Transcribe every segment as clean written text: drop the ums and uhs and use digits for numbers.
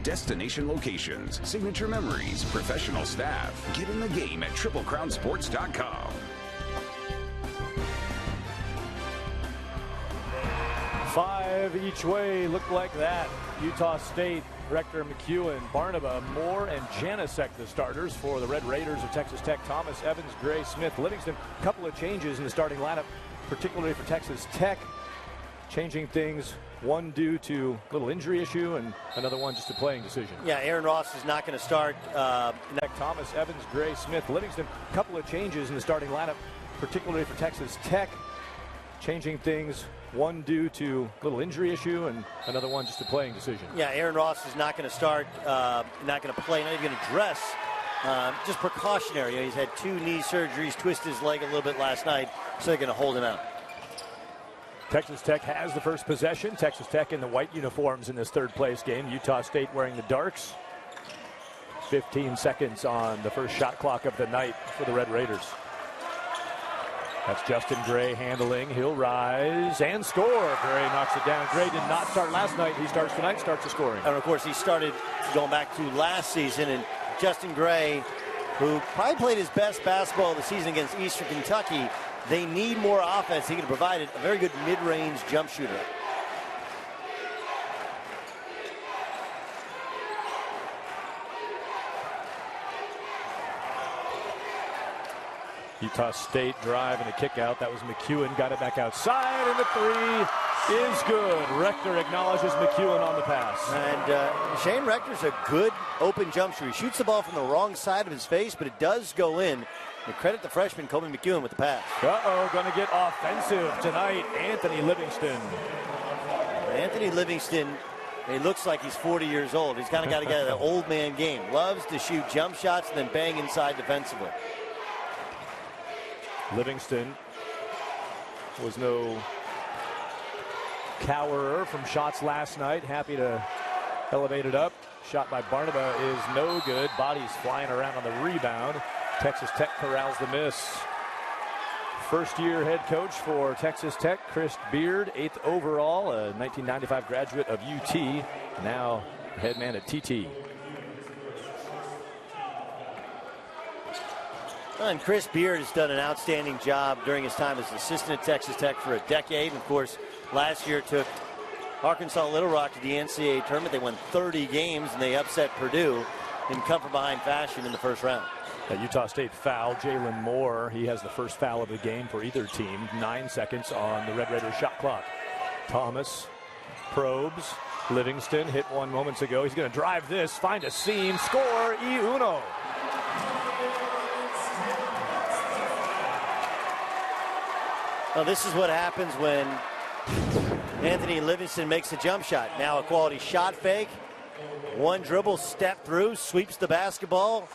Destination locations, signature memories, professional staff. Get in the game at TripleCrownSports.com. 5 each way look like that. Utah State, Rector McEwen, Barnaba, Moore, and Janasek, the starters for the Red Raiders of Texas Tech. Thomas, Evans, Gray, Smith, Livingston. A couple of changes in the starting lineup, particularly for Texas Tech. Changing things, one due to a little injury issue and another one just a playing decision. Yeah, Aaron Ross is not going to start. Thomas, Evans, Gray, Smith, Livingston. A couple of changes in the starting lineup, particularly for Texas Tech. Changing things, one due to a little injury issue and another one just a playing decision. Yeah, Aaron Ross is not going to start, not going to play, not even going to dress. Just precautionary. You know, he's had 2 knee surgeries, twisted his leg a little bit last night, so they're going to hold him out. Texas Tech has the first possession. Texas Tech in the white uniforms in this third place game. Utah State wearing the darks. 15 seconds on the first shot clock of the night for the Red Raiders. That's Justin Gray handling. He'll rise and score. Gray knocks it down. Gray did not start last night. He starts tonight, starts the scoring. And of course, he started going back to last season. And Justin Gray, who probably played his best basketball of the season against Eastern Kentucky, they need more offense. He can provide a very good mid-range jump shooter. Utah State drive and a kick out. That was McEwen. Got it back outside, and the three is good. Rector acknowledges McEwen on the pass. And Shane Rector's a good open jump shooter. He shoots the ball from the wrong side of his face, but it does go in. And credit the freshman, Kobe McEwen, with the pass. Uh-oh, going to get offensive tonight. Anthony Livingston. Anthony Livingston, he looks like he's 40 years old. He's kind of got to get an old man game. Loves to shoot jump shots and then bang inside defensively. Livingston was no cowerer from shots last night. Happy to elevate it up. Shot by Barnaba is no good. Bodies flying around on the rebound. Texas Tech corrals the miss. First-year head coach for Texas Tech, Chris Beard, 8th overall, a 1995 graduate of UT, now head man at TT. And Chris Beard has done an outstanding job during his time as assistant at Texas Tech for a decade. And of course, last year took Arkansas Little Rock to the NCAA tournament. They won 30 games and they upset Purdue in come-from-behind fashion in the first round. A Utah State foul. Jalen Moore, he has the first foul of the game for either team. 9 seconds on the Red Raiders shot clock. Thomas probes. Livingston hit one moments ago. He's going to drive this, find a seam, score, Uno. Well, this is what happens when Anthony Livingston makes a jump shot. Now a quality shot fake. One dribble, step through, sweeps the basketball.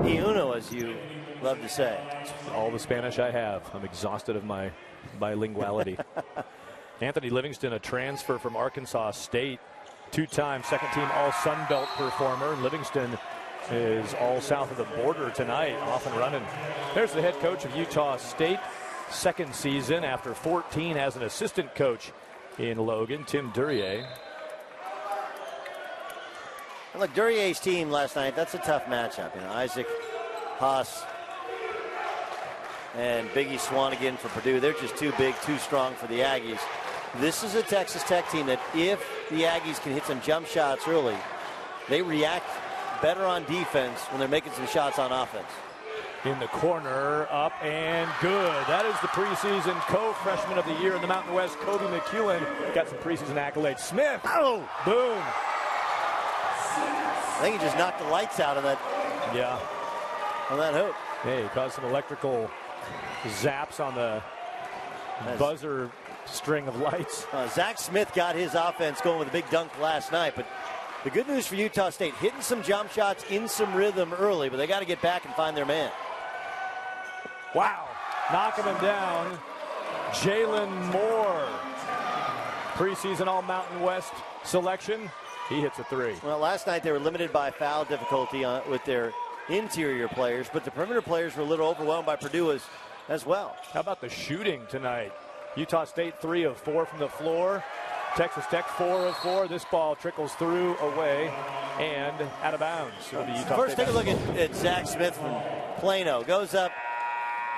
Uno, as you love to say. All the Spanish I have. I'm exhausted of my bilinguality. Anthony Livingston, a transfer from Arkansas State. 2-time second-team All-Sun Belt performer. Livingston is all south of the border tonight, off and running. There's the head coach of Utah State. Second season after 14 as an assistant coach in Logan, Tim Duryea. Look, Duryea's team last night, that's a tough matchup. You know, Isaac Haas and Biggie Swanigan for Purdue. They're just too big, too strong for the Aggies. This is a Texas Tech team that if the Aggies can hit some jump shots early, they react better on defense when they're making some shots on offense. In the corner, up and good. That is the preseason co-freshman of the year in the Mountain West, Kobe McEwen. Got some preseason accolades. Smith, oh, boom. I think he just knocked the lights out of that. Yeah. On that hoop. Hey, he caused some electrical zaps on the buzzer string of lights. Zach Smith got his offense going with a big dunk last night, but the good news for Utah State, hitting some jump shots in some rhythm early, but they got to get back and find their man. Wow, knocking him down. Jalen Moore, preseason All-Mountain West selection. He hits a three. Well, last night they were limited by foul difficulty with their interior players, but the perimeter players were a little overwhelmed by Purdue as well. How about the shooting tonight? Utah State 3 of 4 from the floor. Texas Tech 4 of 4. This ball trickles through, away, and out of bounds. It'll be Utah First, State take a look at Zach Smith from Plano. Goes up,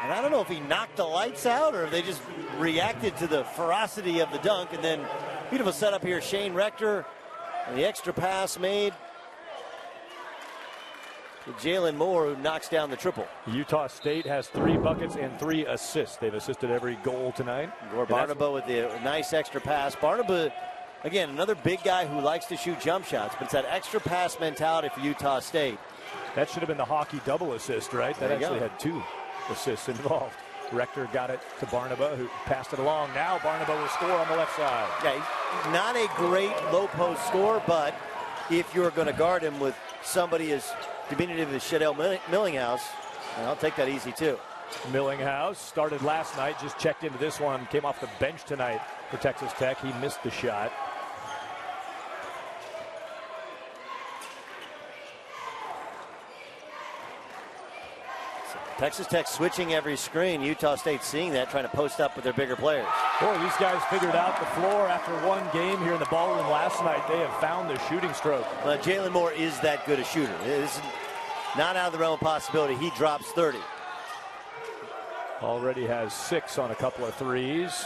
and I don't know if he knocked the lights out or if they just reacted to the ferocity of the dunk. And then beautiful setup here. Shane Rector, and the extra pass made to Jalen Moore, who knocks down the triple. Utah State has 3 buckets and 3 assists. They've assisted every goal tonight. Gore Barnaba with the nice extra pass. Barnaba, again, another big guy who likes to shoot jump shots, but it's that extra pass mentality for Utah State. That should have been the hockey double assist, right? That actually had 2 assists involved. Rector got it to Barnaba, who passed it along. Now Barnaba will score on the left side. Yeah, he's not a great low post scorer, but if you're going to guard him with somebody as diminutive as Shadell Millinghouse, I'll take that easy too. Millinghouse started last night, just checked into this one, came off the bench tonight for Texas Tech. He missed the shot. Texas Tech switching every screen. Utah State seeing that, trying to post up with their bigger players. Boy, these guys figured out the floor after one game here in the ballroom last night. They have found the shooting stroke. Well, Jalen Moore is that good a shooter. It's not out of the realm of possibility. He drops 30. Already has 6 on a couple of threes.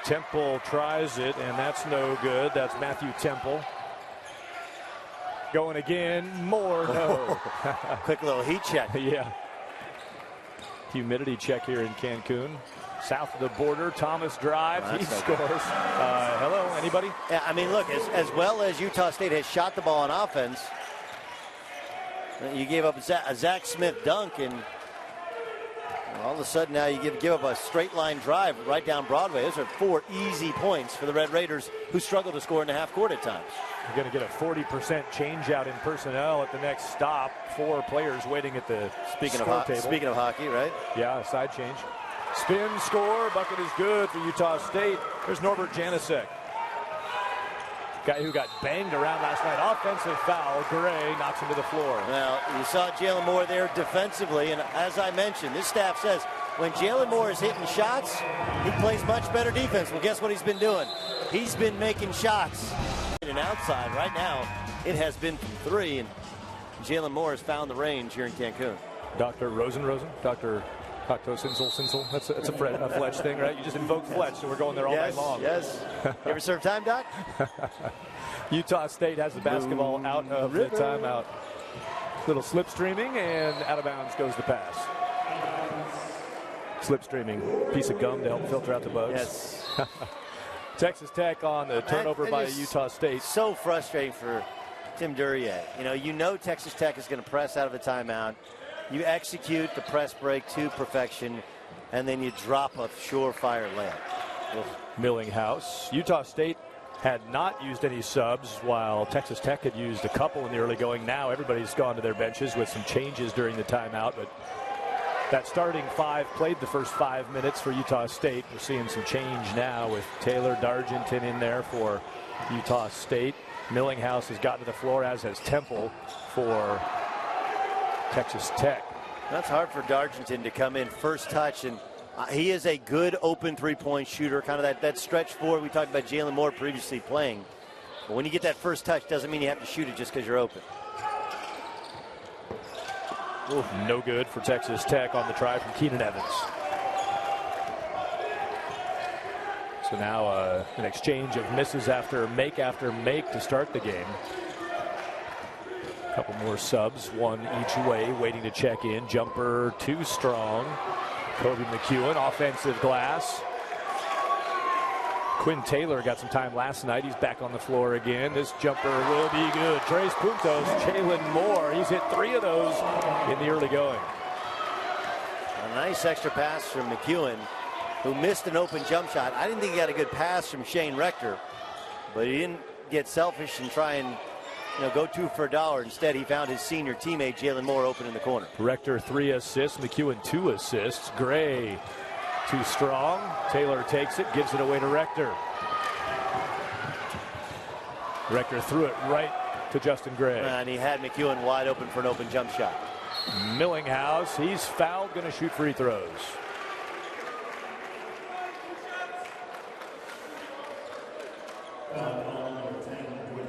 Temple tries it, and that's no good. That's Matthew Temple. Going again. Moore, no. Quick little heat check. Yeah. Humidity check here in Cancun. South of the border, Thomas drives, he scores. Hello, anybody? Yeah, I mean, look, as well as Utah State has shot the ball on offense, you gave up a Zach Smith dunk, and all of a sudden now you give up a straight line drive right down Broadway. Those are 4 easy points for the Red Raiders, who struggle to score in the half court at times. You're going to get a 40% change out in personnel at the next stop. 4 players waiting at the score table. Speaking of hockey, right? Yeah, side change. Spin, score, bucket is good for Utah State. There's Norbert Janicek. Guy who got banged around last night. Offensive foul. Gray knocks him to the floor. Well, you saw Jalen Moore there defensively, and as I mentioned, this staff says when Jalen Moore is hitting shots, he plays much better defense. Well, guess what he's been doing? He's been making shots. And outside right now, it has been from 3, and Jalen Moore has found the range here in Cancun. Dr. Rosen, Dr. Cocteau Sinsel. That's a Fletch thing, right? You just invoke Fletch, so we're going there all night long. Yes. You ever serve time, Doc? Utah State has the basketball out of the timeout. Little slipstreaming, and out of bounds goes the pass. Slipstreaming, piece of gum to help filter out the bugs. Yes. Texas Tech on the turnover by Utah State. So frustrating for Tim Duryea. You know Texas Tech is going to press out of the timeout. You execute the press break to perfection, and then you drop a surefire layup. Millinghouse. Utah State had not used any subs, while Texas Tech had used a couple in the early going. Now everybody's gone to their benches with some changes during the timeout, but that starting 5 played the first 5 minutes for Utah State. We're seeing some change now with Taylor Dargenton in there for Utah State. Millinghouse has gotten to the floor, as has Temple for Texas Tech. That's hard for Dargenton to come in first touch, and he is a good open three-point shooter, kind of that stretch forward we talked about Jalen Moore previously playing. But when you get that first touch, doesn't mean you have to shoot it just because you're open. Ooh, no good for Texas Tech on the try from Keenan Evans. So now an exchange of misses after make to start the game. A couple more subs, 1 each way, waiting to check in. Jumper too strong. Kobe McEwen, offensive glass. Quinn Taylor got some time last night. He's back on the floor again. This jumper will be good. Tres puntos, Jalen Moore. He's hit 3 of those in the early going. A nice extra pass from McEwen, who missed an open jump shot. I didn't think he got a good pass from Shane Rector, but he didn't get selfish and try and go 2 for $1. Instead, he found his senior teammate Jalen Moore open in the corner. Rector 3 assists, McEwen 2 assists. Gray too strong. Taylor takes it, gives it away to Rector. Rector threw it right to Justin Gray. And he had McEwen wide open for an open jump shot. Millinghouse, he's fouled, going to shoot free throws.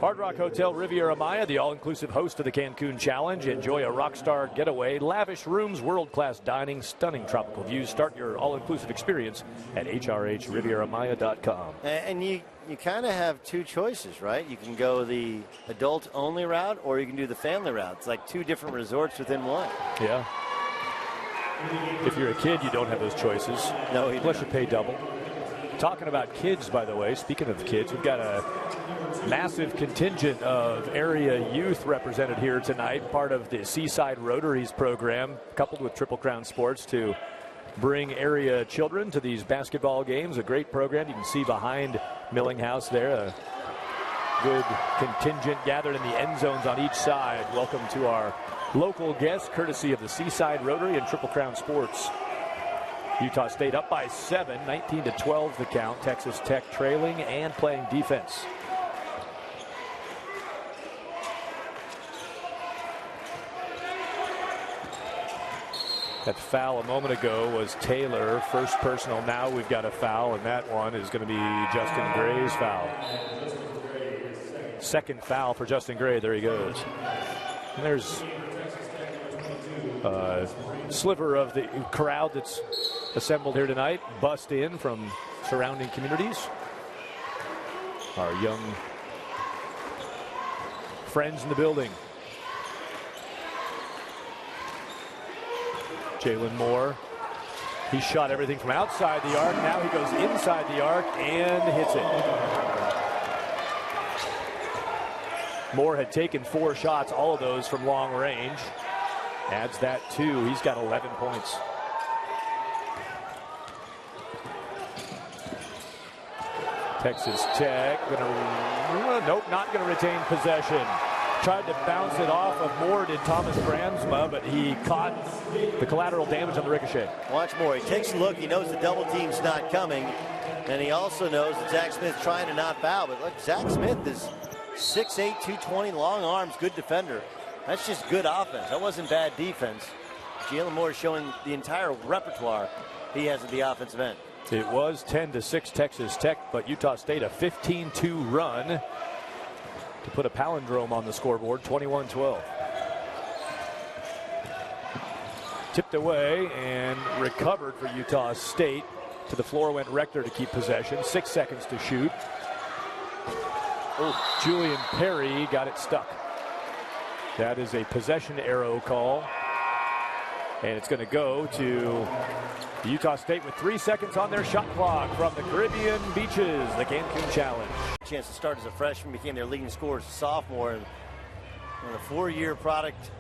Hard Rock Hotel Riviera Maya, the all-inclusive host of the Cancun Challenge. Enjoy a rock star getaway, lavish rooms, world-class dining, stunning tropical views. Start your all-inclusive experience at hrhrivieramaya.com. And you kind of have two choices, right? You can go the adult-only route, or you can do the family route. It's like two different resorts within one. Yeah. If you're a kid, you don't have those choices. No, plus you pay double. Talking about kids, by the way, speaking of kids, we've got a massive contingent of area youth represented here tonight, part of the Seaside Rotaries program, coupled with Triple Crown Sports, to bring area children to these basketball games. A great program. You can see behind Milling House there, a good contingent gathered in the end zones on each side. Welcome to our local guests, courtesy of the Seaside Rotary and Triple Crown Sports. Utah State up by 7, 19-12 the count. Texas Tech trailing and playing defense. That foul a moment ago was Taylor, first personal. Now we've got a foul, and that one is going to be Justin Gray's foul. Second foul for Justin Gray. There he goes. And there's a sliver of the crowd that's assembled here tonight, bust in from surrounding communities. Our young friends in the building. Jalen Moore, he shot everything from outside the arc. Now he goes inside the arc and hits it. Moore had taken 4 shots, all of those from long range. Adds that 2. He's got 11 points. Texas Tech nope, not gonna retain possession. Tried to bounce it off of Moore, did Thomas Brandsma, but he caught the collateral damage on the ricochet. Watch Moore. He takes a look. He knows the double team's not coming. And he also knows that Zach Smith's trying to not foul. But look, Zach Smith is 6'8", 220, long arms, good defender. That's just good offense. That wasn't bad defense. Jalen Moore showing the entire repertoire he has at the offensive end. It was 10-6 Texas Tech, but Utah State a 15-2 run to put a palindrome on the scoreboard, 21-12. Tipped away and recovered for Utah State. To the floor went Rector to keep possession. 6 seconds to shoot. Oh, Julian Perry got it stuck. That is a possession arrow call. And it's going to go to Utah State with 3 seconds on their shot clock from the Caribbean beaches, the Cancun Challenge. Chance to start as a freshman, became their leading scorer as a sophomore. And a 4-year product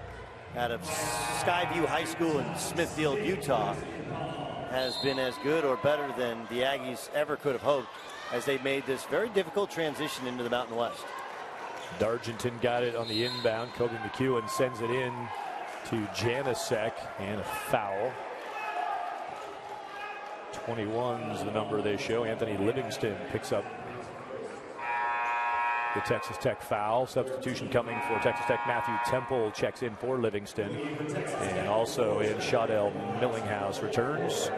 out of Skyview High School in Smithfield, Utah, has been as good or better than the Aggies ever could have hoped as they made this very difficult transition into the Mountain West. Dargington got it on the inbound. Kobe McEwen sends it in to Janasek, and a foul. 21's the number they show. Anthony Livingston picks up the Texas Tech foul. Substitution coming for Texas Tech. Matthew Temple checks in for Livingston. And also in Shadell Millinghouse returns.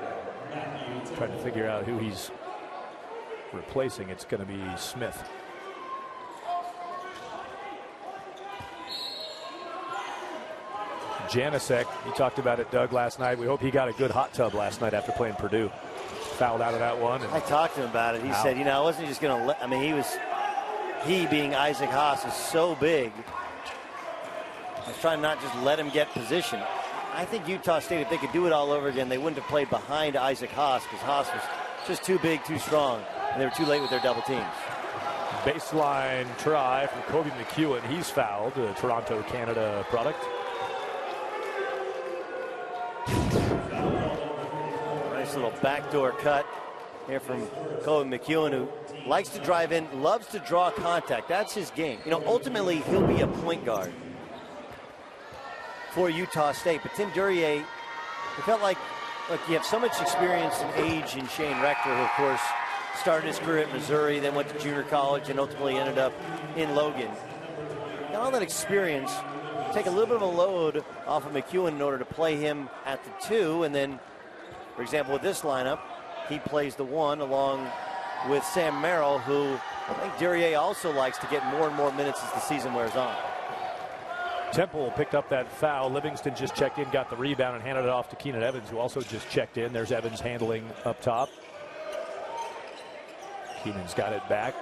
Trying to figure out who he's replacing. It's going to be Smith. Janasek, you talked about it, Doug, last night. We hope he got a good hot tub last night after playing Purdue. Fouled out of that one. I talked to him about it. He said, you know, I wasn't just going to let, I mean, he being Isaac Haas is so big. I was trying not just let him get position. I think Utah State, if they could do it all over again, they wouldn't have played behind Isaac Haas because Haas was just too big, too strong, and they were too late with their double teams. Baseline try from Kobe McEwen. He's fouled, a Toronto, Canada product. Nice little backdoor cut here from Kobe McEwen, who likes to drive in, loves to draw contact. That's his game. You know, ultimately, he'll be a point guard for Utah State. But Tim Duryea, it felt like, look, you have so much experience and age in Shane Rector, who, of course, started his career at Missouri, then went to junior college, and ultimately ended up in Logan. Now, all that experience, take a little bit of a load off of McEwen in order to play him at the 2, and then, for example, with this lineup, he plays the 1 along with Sam Merrill, who I think Duryea also likes to get more and more minutes as the season wears on. Temple picked up that foul. Livingston just checked in, got the rebound, and handed it off to Keenan Evans, who also just checked in. There's Evans handling up top. Keenan's got it back.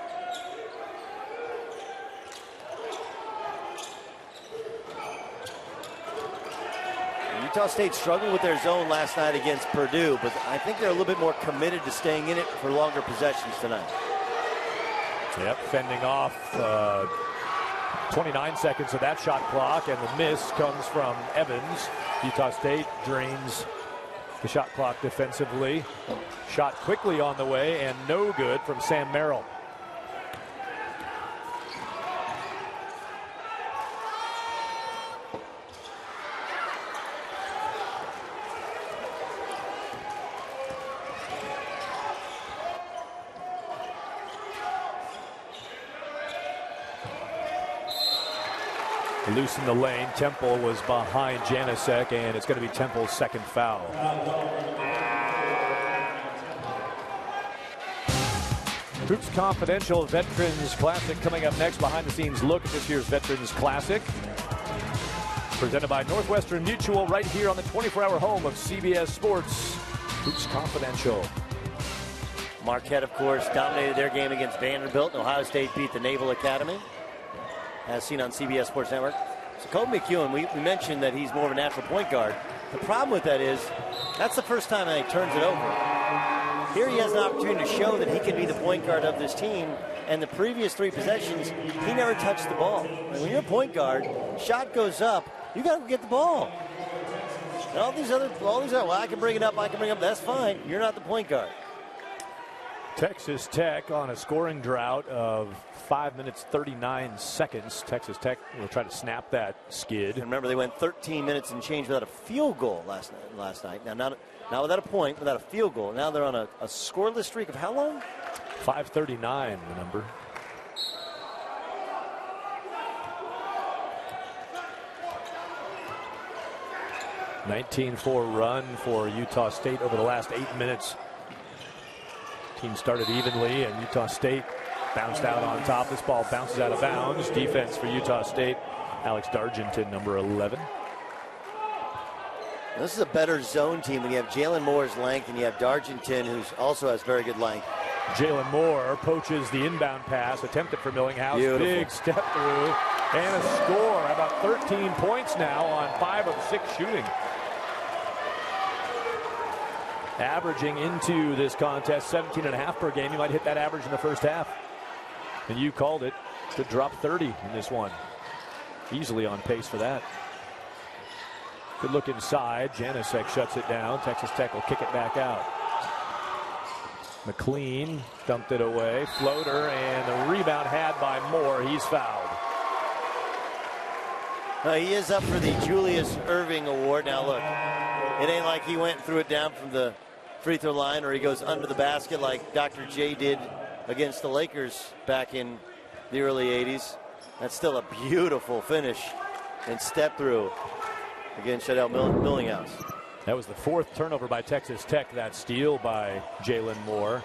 Utah State struggled with their zone last night against Purdue, but I think they're a little bit more committed to staying in it for longer possessions tonight. Yep, fending off 29 seconds of that shot clock, and the miss comes from Evans. Utah State drains the shot clock defensively. Shot quickly on the way, and no good from Sam Merrill. Loose in the lane. Temple was behind Janasek, and it's going to be Temple's second foul. Hoops Confidential Veterans Classic coming up next. Behind the scenes look at this year's Veterans Classic. Presented by Northwestern Mutual right here on the 24-hour home of CBS Sports. Hoops Confidential. Marquette, of course, dominated their game against Vanderbilt, and Ohio State beat the Naval Academy, as seen on CBS Sports Network. So Kobe McEwen, we mentioned that he's more of a natural point guard. The problem with that is that's the first time that he turns it over. Here he has an opportunity to show that he can be the point guard of this team, and the previous 3 possessions, he never touched the ball. And when you're a point guard, shot goes up, you got to get the ball. And all these other, well, I can bring it up, that's fine. You're not the point guard. Texas Tech on a scoring drought of 5 minutes 39 seconds. Texas Tech will try to snap that skid. And remember, they went 13 minutes and change without a field goal last night. Now, not without a point, without a field goal. Now they're on a scoreless streak of how long? 5:39, the number. (19-4) run for Utah State over the last 8 minutes. Team started evenly, and Utah State bounced out on top. This ball bounces out of bounds. Defense for Utah State. Alex Dargington, number 11. This is a better zone team when you have Jalen Moore's length and you have Dargington, who also has very good length. Jalen Moore poaches the inbound pass, attempted for Millinghouse. Beautiful. Big step through, and a score. About 13 points now on 5 of 6 shooting. Averaging into this contest 17.5 per game. You might hit that average in the first half. And you called it. Could drop 30 in this one. Easily on pace for that. Good look inside. Janasek shuts it down. Texas Tech will kick it back out. McLean dumped it away. Floater, and the rebound had by Moore. He's fouled. He is up for the Julius Irving Award. Now look, it ain't like he went and threw it down from the free throw line, or he goes under the basket like Dr. J did against the Lakers back in the early 80s. That's still a beautiful finish and step through against Shadell Millinghouse. That was the 4th turnover by Texas Tech. That steal by Jalen Moore.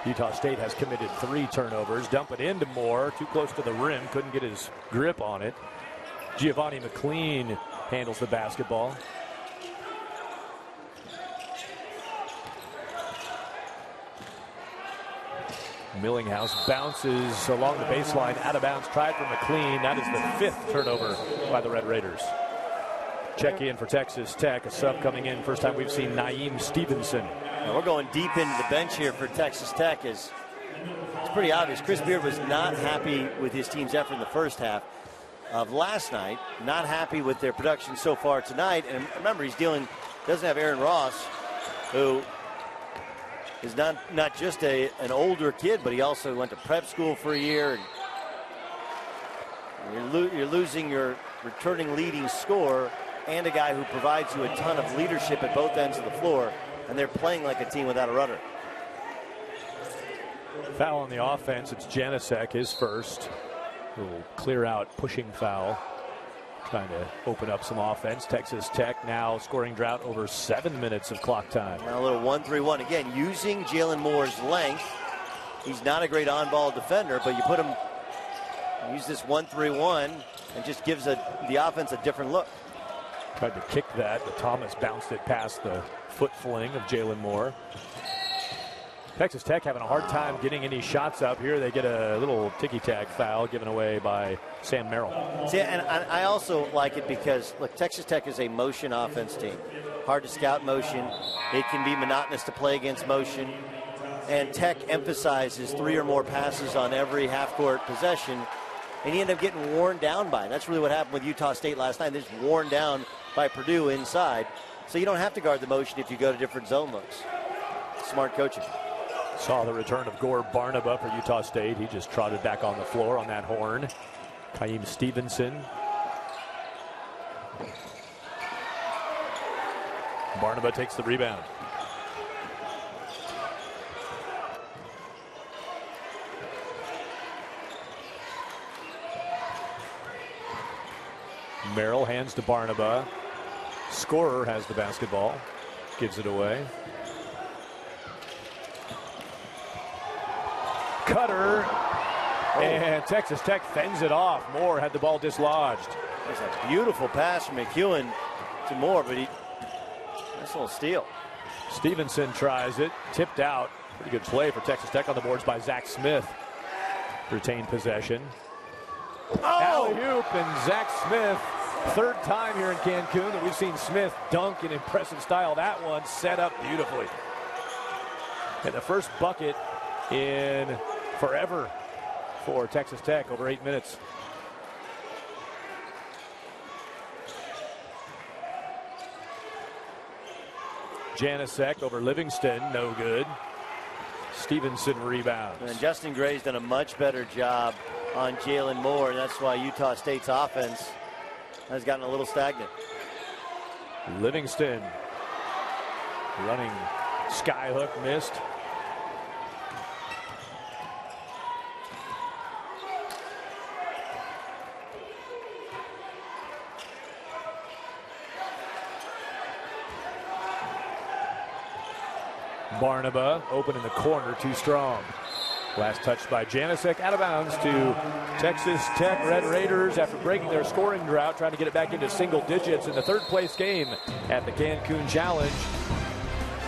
Utah State has committed 3 turnovers. Dump it into Moore, too close to the rim, couldn't get his grip on it. Giovanni McLean handles the basketball. Millinghouse bounces along the baseline, out of bounds, tried for McLean. That is the 5th turnover by the Red Raiders. Check in for Texas Tech, a sub coming in. First time we've seen Naeem Stevenson. Now we're going deep into the bench here for Texas Tech. It's pretty obvious. Chris Beard was not happy with his team's effort in the first half of last night. Not happy with their production so far tonight. And remember, doesn't have Aaron Ross, who is not just an older kid, but he also went to prep school for a year. And you're losing your returning leading scorer and a guy who provides you a ton of leadership at both ends of the floor, and they're playing like a team without a rudder. Foul on the offense. It's Janasek, his first. Little clear out pushing foul. Trying to open up some offense. Texas Tech now scoring drought over 7 minutes of clock time. Now a little 1-3-1. Again, using Jalen Moore's length He's not a great on-ball defender, but you put him, use this 1-3-1, and just gives the offense a different look. Tried to kick that, but Thomas bounced it past the foot fling of Jalen Moore. Texas Tech having a hard time getting any shots up here. They get a little ticky-tack foul given away by Sam Merrill. See, and I also like it because, look, Texas Tech is a motion offense team. Hard to scout motion. It can be monotonous to play against motion. And Tech emphasizes 3 or more passes on every half-court possession, and you end up getting worn down by it. That's really what happened with Utah State last night. They're just worn down by Purdue inside. So you don't have to guard the motion if you go to different zone looks. Smart coaching. Saw the return of Gore Barnaba for Utah State. He just trotted back on the floor on that horn. Kaim Stevenson. Barnaba takes the rebound. Merrill hands to Barnaba. Scorer has the basketball. Gives it away. Cutter. And Texas Tech fends it off. Moore had the ball dislodged. That's a beautiful pass from McEwen to Moore, but that's a little steal. Stevenson tries it. Tipped out. Pretty good play for Texas Tech on the boards by Zach Smith. Retained possession. Alley-oop, and Zach Smith, third time here in Cancun that we've seen Smith dunk in impressive style. That one set up beautifully. And the first bucket in forever for Texas Tech, over 8 minutes. Janasek over Livingston, no good. Stevenson rebounds. And Justin Gray's done a much better job on Jalen Moore, and that's why Utah State's offense has gotten a little stagnant. Livingston running skyhook, missed. Barnaba open in the corner, too strong. Last touch by Janasek, out of bounds to Texas Tech Red Raiders after breaking their scoring drought, trying to get it back into single digits in the third place game at the Cancun Challenge.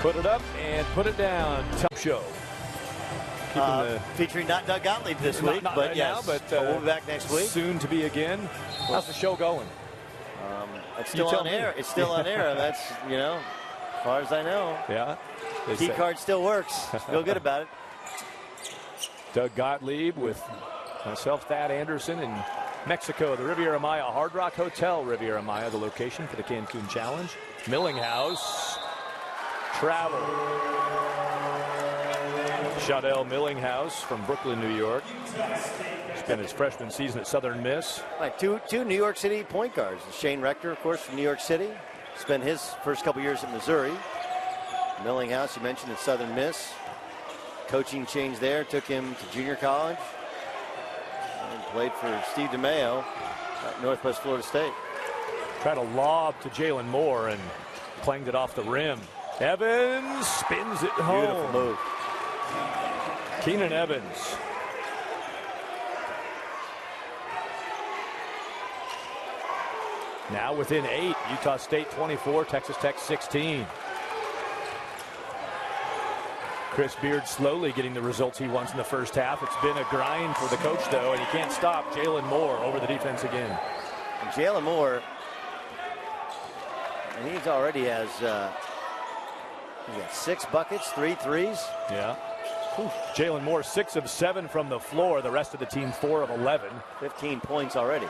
Put it up and put it down. Top show. Featuring not Doug Gottlieb this week, not but right yes, now, but we'll be back next week. Soon to be again. How's the show going? It's still on air. It's still on air. That's, as far as I know. Yeah. Key card still works. Feel good about it. Doug Gottlieb with myself, Thad Anderson, in Mexico, the Riviera Maya Hard Rock Hotel, Riviera Maya, the location for the Cancun Challenge. Millinghouse, travel. Shadell Millinghouse from Brooklyn, New York. Spent his freshman season at Southern Miss. Right, two New York City point guards. Shane Rector, of course, from New York City. Spent his first couple years at Missouri. Millinghouse, you mentioned, at Southern Miss. Coaching change there, took him to junior college. And played for Steve DeMayo at Northwest Florida State. Tried a lob to Jalen Moore and clanged it off the rim. Evans spins it home. Beautiful move. Keenan Evans. Now within 8, Utah State 24, Texas Tech 16. Chris Beard slowly getting the results he wants in the first half. It's been a grind for the coach, though, and he can't stop Jalen Moore over the defense again. And Jalen Moore, and he's already has he's got 6 buckets, 3 threes. Yeah. Jalen Moore 6 of 7 from the floor. The rest of the team 4 of 11. 15 points already.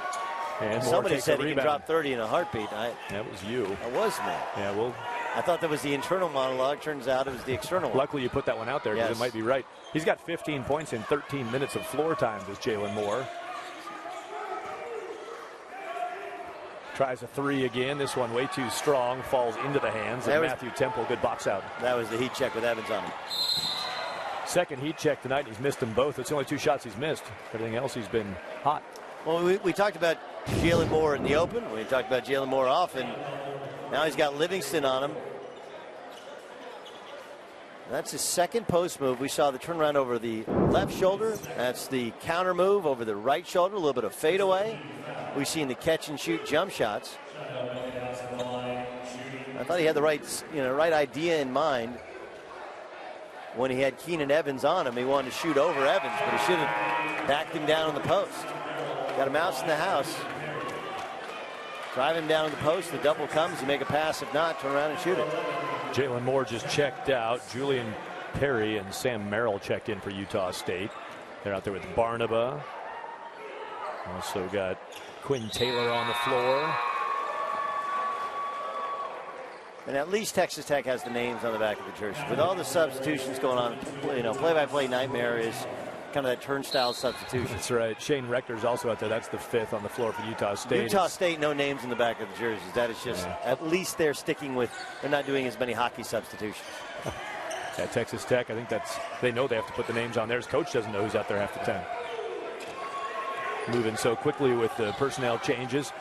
And somebody said he can drop 30 in a heartbeat. That was you. That was me. Yeah, well. I thought that was the internal monologue. Turns out it was the external one. Luckily you put that one out there because it might be right. He's got 15 points in 13 minutes of floor time, does Jalen Moore. Tries a 3 again. This one way too strong. Falls into the hands of Matthew Temple. Good box out. That was the heat check with Evans on him. Second heat check tonight. He's missed them both. It's the only 2 shots he's missed. Everything else he's been hot. Well, we talked about Jalen Moore in the open. We talked about Jalen Moore off, and now he's got Livingston on him. That's his second post move. We saw the turnaround over the left shoulder. That's the counter move over the right shoulder. A little bit of fadeaway. We've seen the catch and shoot jump shots. I thought he had the right idea in mind when he had Keenan Evans on him. He wanted to shoot over Evans, but he should have backed him down on the post. Got a mouse in the house. Drive him down on the post. The double comes. You make a pass. If not, turn around and shoot it. Jalen Moore just checked out. Julian Perry and Sam Merrill checked in for Utah State. They're out there with Barnaba. Also got Quinn Taylor on the floor. And at least Texas Tech has the names on the back of the jersey. With all the substitutions going on, play-by-play nightmare is kind of that turnstile substitution. That's right. Shane Rector's also out there. That's the fifth on the floor for Utah State. Utah State, no names in the back of the jerseys. That is just, at least they're sticking with, they're not doing as many hockey substitutions. At Texas Tech, I think they know they have to put the names on theirs. Coach doesn't know who's out there half the time. Moving so quickly with the personnel changes.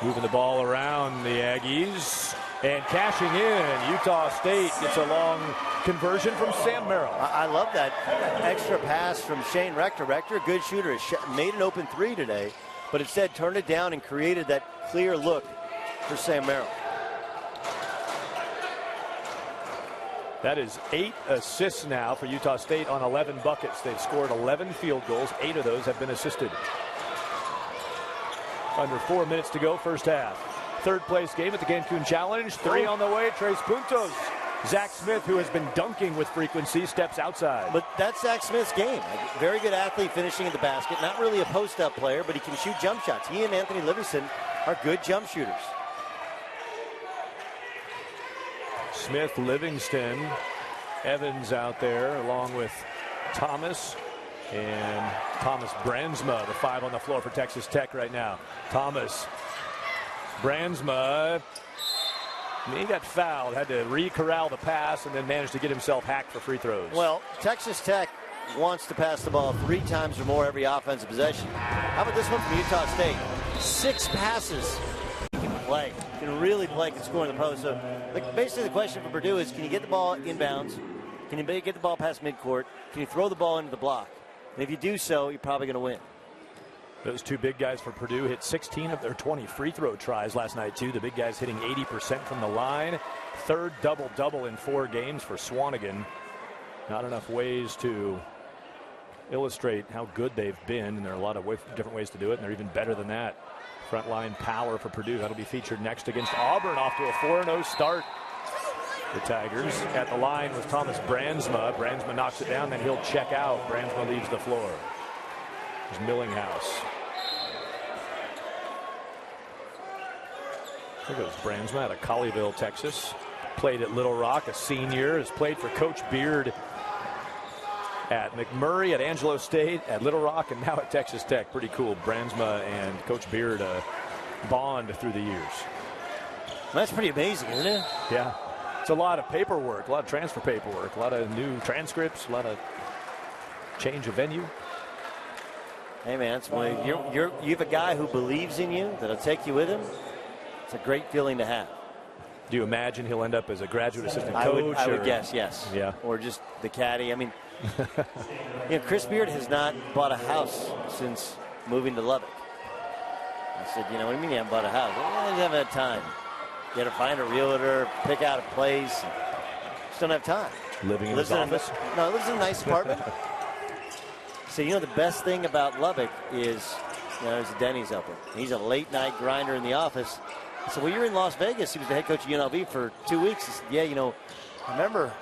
Moving the ball around the Aggies and cashing in. Utah State gets a long conversion from Sam Merrill. I love that extra pass from Shane Rector. Rector, a good shooter, has made an open three today, but instead turned it down and created that clear look for Sam Merrill. That is 8 assists now for Utah State on 11 buckets. They've scored 11 field goals. 8 of those have been assisted. Under 4 minutes to go, first half. Third place game at the Cancun Challenge. 3 on the way, Tres Puntos. Zach Smith, who has been dunking with frequency, steps outside. But that's Zach Smith's game. A very good athlete finishing at the basket. Not really a post-up player, but he can shoot jump shots. He and Anthony Livingston are good jump shooters. Smith, Livingston, Evans out there along with Thomas. And Thomas Brandsma, the 5 on the floor for Texas Tech right now. Thomas, Brandsma, he got fouled, had to re-corral the pass, and then managed to get himself hacked for free throws. Well, Texas Tech wants to pass the ball 3 times or more every offensive possession. How about this one from Utah State? 6 passes. He can play, can really play, can score in the post. So basically the question for Purdue is, can you get the ball inbounds? Can you get the ball past midcourt? Can you throw the ball into the block? And if you do so, you're probably going to win. Those 2 big guys for Purdue hit 16 of their 20 free throw tries last night, too. The big guys hitting 80% from the line. 3rd double-double in 4 games for Swanigan. Not enough ways to illustrate how good they've been, and there are a lot of different ways to do it, and they're even better than that. Frontline power for Purdue. That'll be featured next against Auburn, off to a 4-0 start. The Tigers at the line was Thomas Brandsma. Brandsma knocks it down, then he'll check out. Brandsma leaves the floor. There's Millinghouse. There goes Brandsma out of Colleyville, Texas. Played at Little Rock, a senior. Has played for Coach Beard at McMurray, at Angelo State, at Little Rock, and now at Texas Tech. Pretty cool. Brandsma and Coach Beard bond through the years. That's pretty amazing, isn't it? Yeah. It's a lot of paperwork, a lot of transfer paperwork, a lot of new transcripts, a lot of change of venue. Hey, man, it's you have a guy who believes in you, that'll take you with him. It's a great feeling to have. Do you imagine he'll end up as a graduate assistant coach? I would guess, yes. Yeah. Or just the caddy. I mean, Chris Beard has not bought a house since moving to Lubbock. I said, what do you mean you haven't bought a house? Well, I haven't had time. You got to find a realtor, pick out a place. Just don't have time. Living in his office? No, lives in a nice apartment. So, the best thing about Lubbock is, there's a Denny's open. He's a late night grinder in the office. I said, well, you're in Las Vegas. He was the head coach of UNLV for 2 weeks. He said, yeah, I remember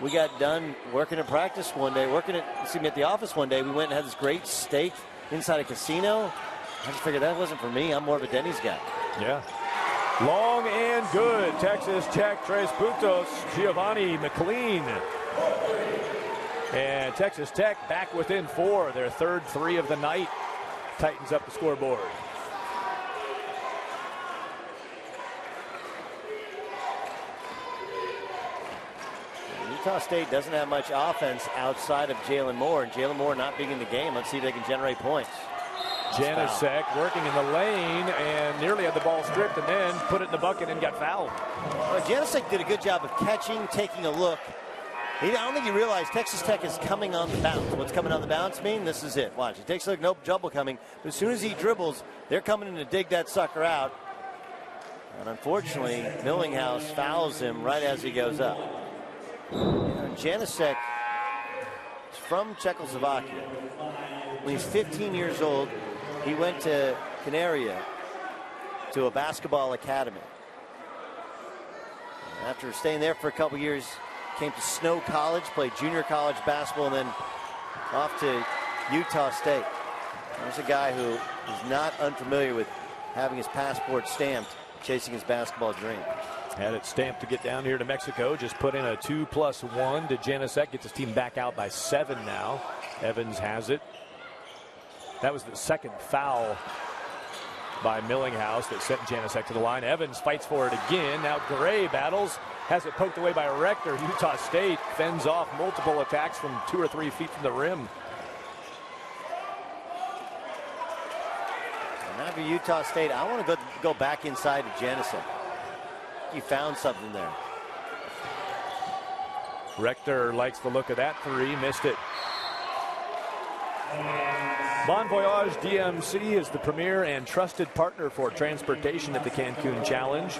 we got done working at practice one day, at the office one day. We went and had this great steak inside a casino. I just figured that wasn't for me. I'm more of a Denny's guy. Yeah. Long and good. Texas Tech, Tres Puntos, Giovanni McLean. And Texas Tech back within 4. Their 3rd 3 of the night. Tightens up the scoreboard. Utah State doesn't have much offense outside of Jalen Moore, and Jalen Moore not being in the game. Let's see if they can generate points. Janasek working in the lane and nearly had the ball stripped and then put it in the bucket and got fouled. Well, Janasek did a good job of catching, taking a look. I don't think he realized Texas Tech is coming on the bounce. What's coming on the bounce mean? This is it. Watch. He takes a look, no trouble coming. But as soon as he dribbles, they're coming in to dig that sucker out. And unfortunately, Millinghouse fouls him right as he goes up. Janasek is from Czechoslovakia. When he's 15 years old, he went to Canaria to a basketball academy. After staying there for a couple years, came to Snow College, played junior college basketball, and then off to Utah State. There's a guy who is not unfamiliar with having his passport stamped, chasing his basketball dream. Had it stamped to get down here to Mexico. Just put in a 2+1 to Janasek. Gets his team back out by 7 now. Evans has it. That was the second foul by Millinghouse that sent Janasek to the line. Evans fights for it again. Now Gray battles. Has it poked away by Rector. Utah State fends off multiple attacks from 2 or 3 feet from the rim. And after Utah State, I want to go back inside to Janasek. He found something there. Rector likes the look of that 3. Missed it. Bon Voyage DMC is the premier and trusted partner for transportation at the Cancun Challenge,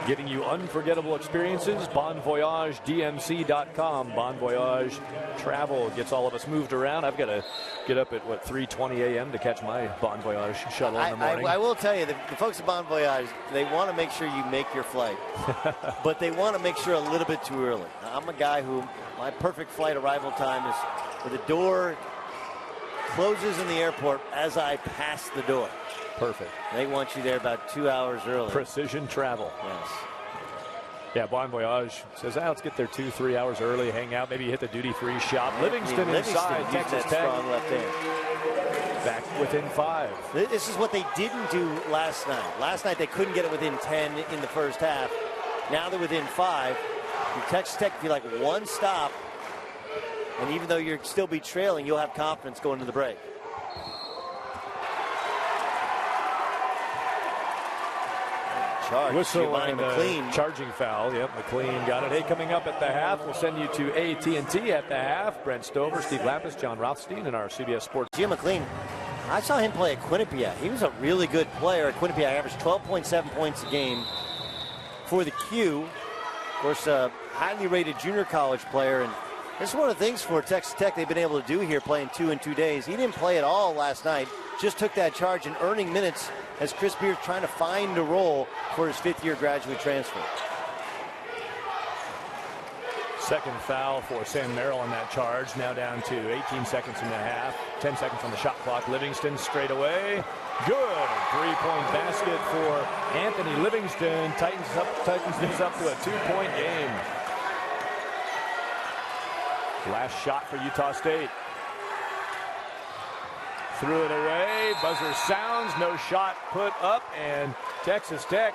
giving you unforgettable experiences. BonVoyageDMC.com. Bon Voyage Travel gets all of us moved around. I've got to get up at, 3:20 a.m. to catch my Bon Voyage shuttle in the morning. I will tell you, the folks at Bon Voyage, they want to make sure you make your flight, but they want to make sure a little bit too early. I'm a guy who, my perfect flight arrival time is where the door closes in the airport as I pass the door. Perfect. They want you there about 2 hours early. Precision travel. Yes. Yeah, Bon Voyage says, let's get there 2-3 hours early, hang out, maybe hit the duty-free shop. Livingston inside, Texas Tech. Strong left hand. Back within 5. This is what they didn't do last night. Last night they couldn't get it within 10 in the first half. Now they're within 5. Texas Tech, if you like one stop, and even though you'll still be trailing, you'll have confidence going to the break. Charge. Whistle and McLean. Charging foul. Yep, McLean got it. Hey, coming up at the half, we'll send you to AT&T at the half. Brent Stover, Steve Lapis, John Rothstein, and our CBS Sports. Jim McLean, I saw him play at Quinnipiac. He was a really good player at Quinnipiac. Averaged 12.7 points a game for the Q. Of course, a highly rated junior college player, and this is one of the things for Texas Tech they've been able to do here, playing 2 in 2 days. He didn't play at all last night, just took that charge and earning minutes as Chris Beard's trying to find a role for his 5th-year graduate transfer. Second foul for Sam Merrill on that charge. Now down to 18 seconds in the half. 10 seconds on the shot clock. Livingston straight away. Good. 3-point basket for Anthony Livingston. Tightens this up to a 2-point game. Last shot for Utah State. Threw it away. Buzzer sounds. No shot put up. And Texas Tech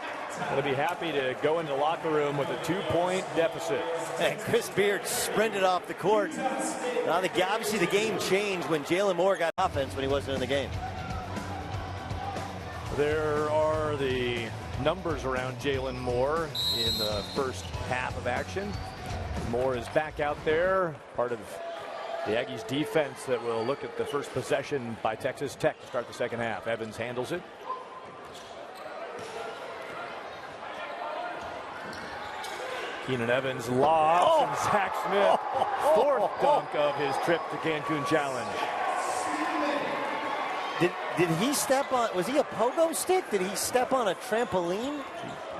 will be happy to go into the locker room with a 2-point deficit. And Chris Beard sprinted off the court. Now, obviously, the game changed when Jalen Moore got offense when he wasn't in the game. There are the numbers around Jalen Moore in the first half of action. Moore is back out there, part of the Aggies defense that will look at the first possession by Texas Tech to start the second half. Evans handles it. Keenan Evans lobs, and Zach Smith, 4th dunk of his trip to Cancun Challenge. Did he step on, was he a pogo stick? Did he step on a trampoline?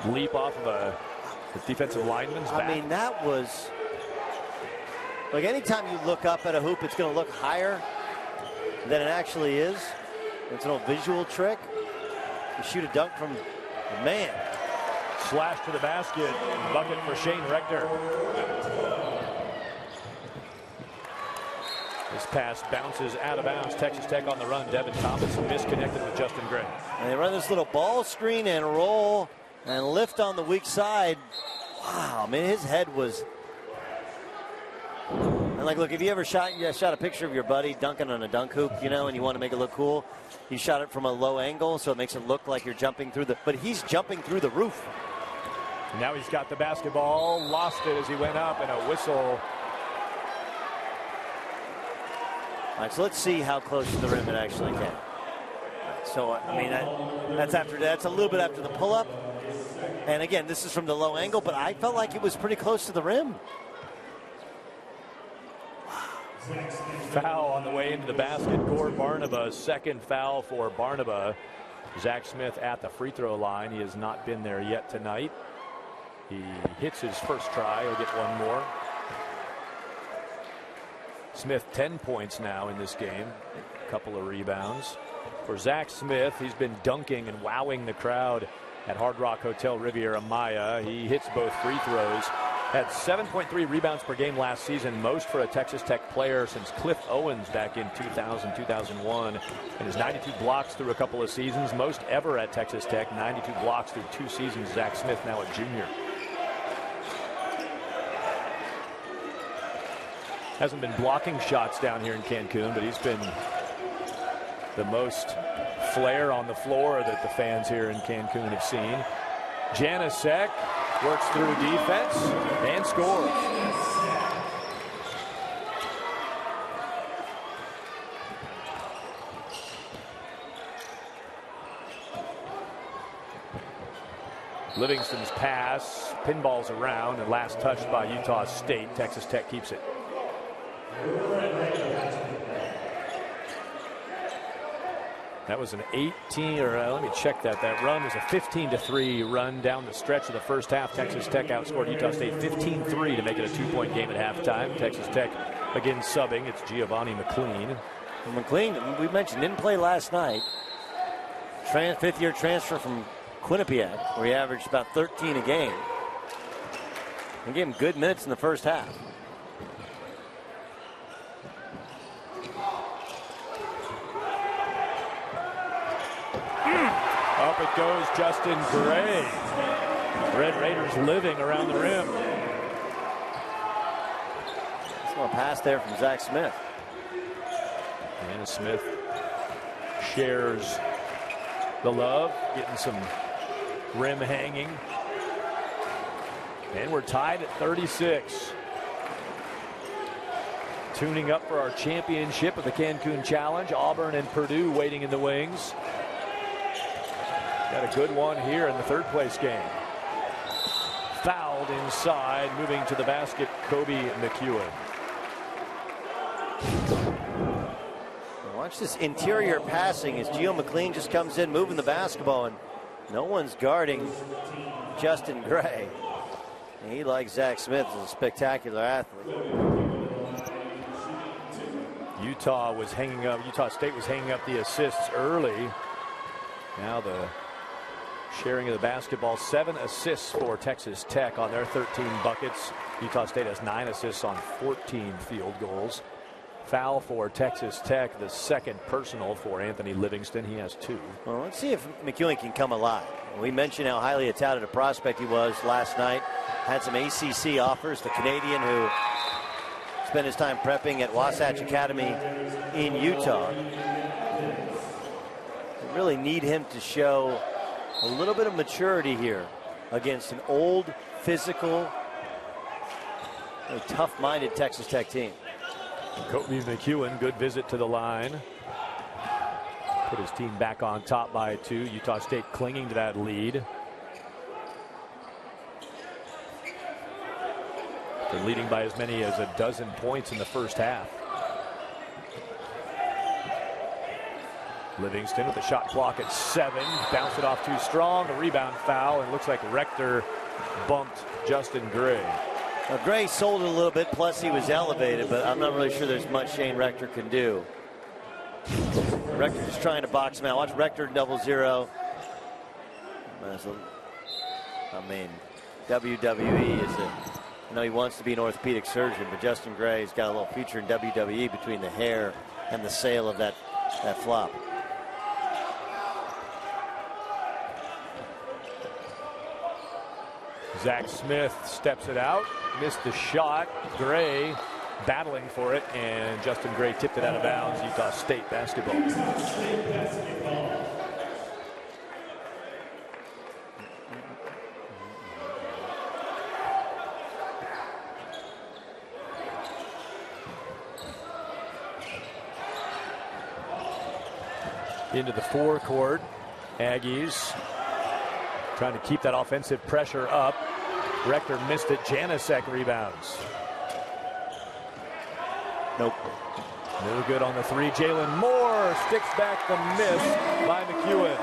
Leap off of a defensive lineman's back. I mean, that was, like, anytime you look up at a hoop, it's going to look higher than it actually is. It's an old visual trick. You shoot a dunk from the man. Slash to the basket. Bucket for Shane Rector. This pass bounces out of bounds. Texas Tech on the run. Devin Thomas misconnected with Justin Gray. And they run this little ball screen and roll and lift on the weak side. Wow, man, his head was And like, look, if you ever shot a picture of your buddy dunking on a dunk hoop, you know, and you want to make it look cool, you shot it from a low angle, so it makes it look like you're jumping through but he's jumping through the roof. Now he's got the basketball, lost it as he went up, and a whistle. All right, so let's see how close to the rim it actually came. So, I mean, that's a little bit after the pull-up. And again, this is from the low angle, but I felt like it was pretty close to the rim. Foul on the way into the basket for Barnaba. Second foul for Barnaba. Zach Smith at the free throw line. He has not been there yet tonight. He hits his first try. He'll get one more. Smith 10 points now in this game. A couple of rebounds. For Zach Smith, he's been dunking and wowing the crowd at Hard Rock Hotel Riviera Maya. He hits both free throws. Had 7.3 rebounds per game last season, most for a Texas Tech player since Cliff Owens back in 2000, 2001. And his 92 blocks through a couple of seasons, most ever at Texas Tech, 92 blocks through 2 seasons. Zach Smith, now a junior. Hasn't been blocking shots down here in Cancun, but he's been the most flair on the floor that the fans here in Cancun have seen. Janasek works through defense and scores. Livingston's pass, pinballs around, and last touched by Utah State. Texas Tech keeps it. That was an 18, or let me check that. That run was a 15-3 run down the stretch of the first half. Texas Tech outscored Utah State 15-3 to make it a 2-point game at halftime. Texas Tech again subbing. It's Giovanni McLean. And McLean, we mentioned, didn't play last night. Fifth-year transfer from Quinnipiac, where he averaged about 13 a game. They gave him good minutes in the first half. Up it goes, Justin Gray. Red Raiders living around the rim. It's a pass there from Zach Smith. Anna Smith shares the love, getting some rim hanging. And we're tied at 36. Tuning up for our championship of the Cancun Challenge. Auburn and Purdue waiting in the wings. Got a good one here in the third place game. Fouled inside, moving to the basket, Kobe McEwen. Watch this interior passing as Gio McLean just comes in moving the basketball, and no one's guarding Justin Gray. And he, like Zach Smith, is a spectacular athlete. Utah State was hanging up the assists early. Now the sharing of the basketball. 7 assists for Texas Tech on their 13 buckets. Utah State has 9 assists on 14 field goals. Foul for Texas Tech, the second personal for Anthony Livingston. He has 2. Well, let's see if McEwen can come alive. We mentioned how highly touted a prospect he was last night. Had some ACC offers. The Canadian who spent his time prepping at Wasatch Academy in Utah. We really need him to show a little bit of maturity here against an old, physical, tough-minded Texas Tech team. Kobe McEwen, good visit to the line. Put his team back on top by 2. Utah State clinging to that lead. They're leading by as many as a dozen points in the first half. Livingston with the shot clock at 7. Bounced it off too strong. A rebound foul, and it looks like Rector bumped Justin Gray. Now, Gray sold it a little bit, plus he was elevated, but I'm not really sure there's much Shane Rector can do. Rector just trying to box him out. Watch Rector double zero. I mean, WWE is I know he wants to be an orthopedic surgeon, but Justin Gray's got a little future in WWE between the hair and the sale of that flop. Zach Smith steps it out, missed the shot. Gray battling for it, and Justin Gray tipped it out of bounds. Utah State basketball. Into the forecourt. Aggies trying to keep that offensive pressure up. Rector missed it. Janasek rebounds. Nope. No good on the three. Jalen Moore sticks back the miss by McEwen.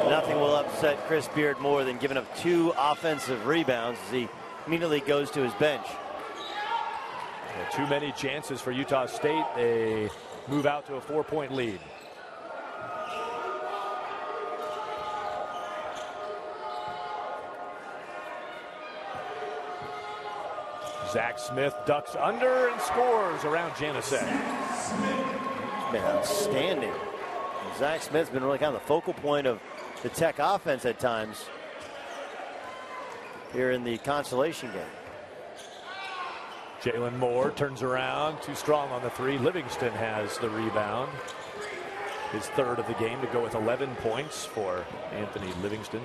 Nothing will upset Chris Beard more than giving up 2 offensive rebounds as he immediately goes to his bench. Too many chances for Utah State. They move out to a 4-point lead. Zach Smith ducks under and scores around Janasek. He's been outstanding. Zach Smith's been really kind of the focal point of the Tech offense at times here in the consolation game. Jalen Moore turns around, too strong on the three. Livingston has the rebound. His third of the game to go with 11 points for Anthony Livingston.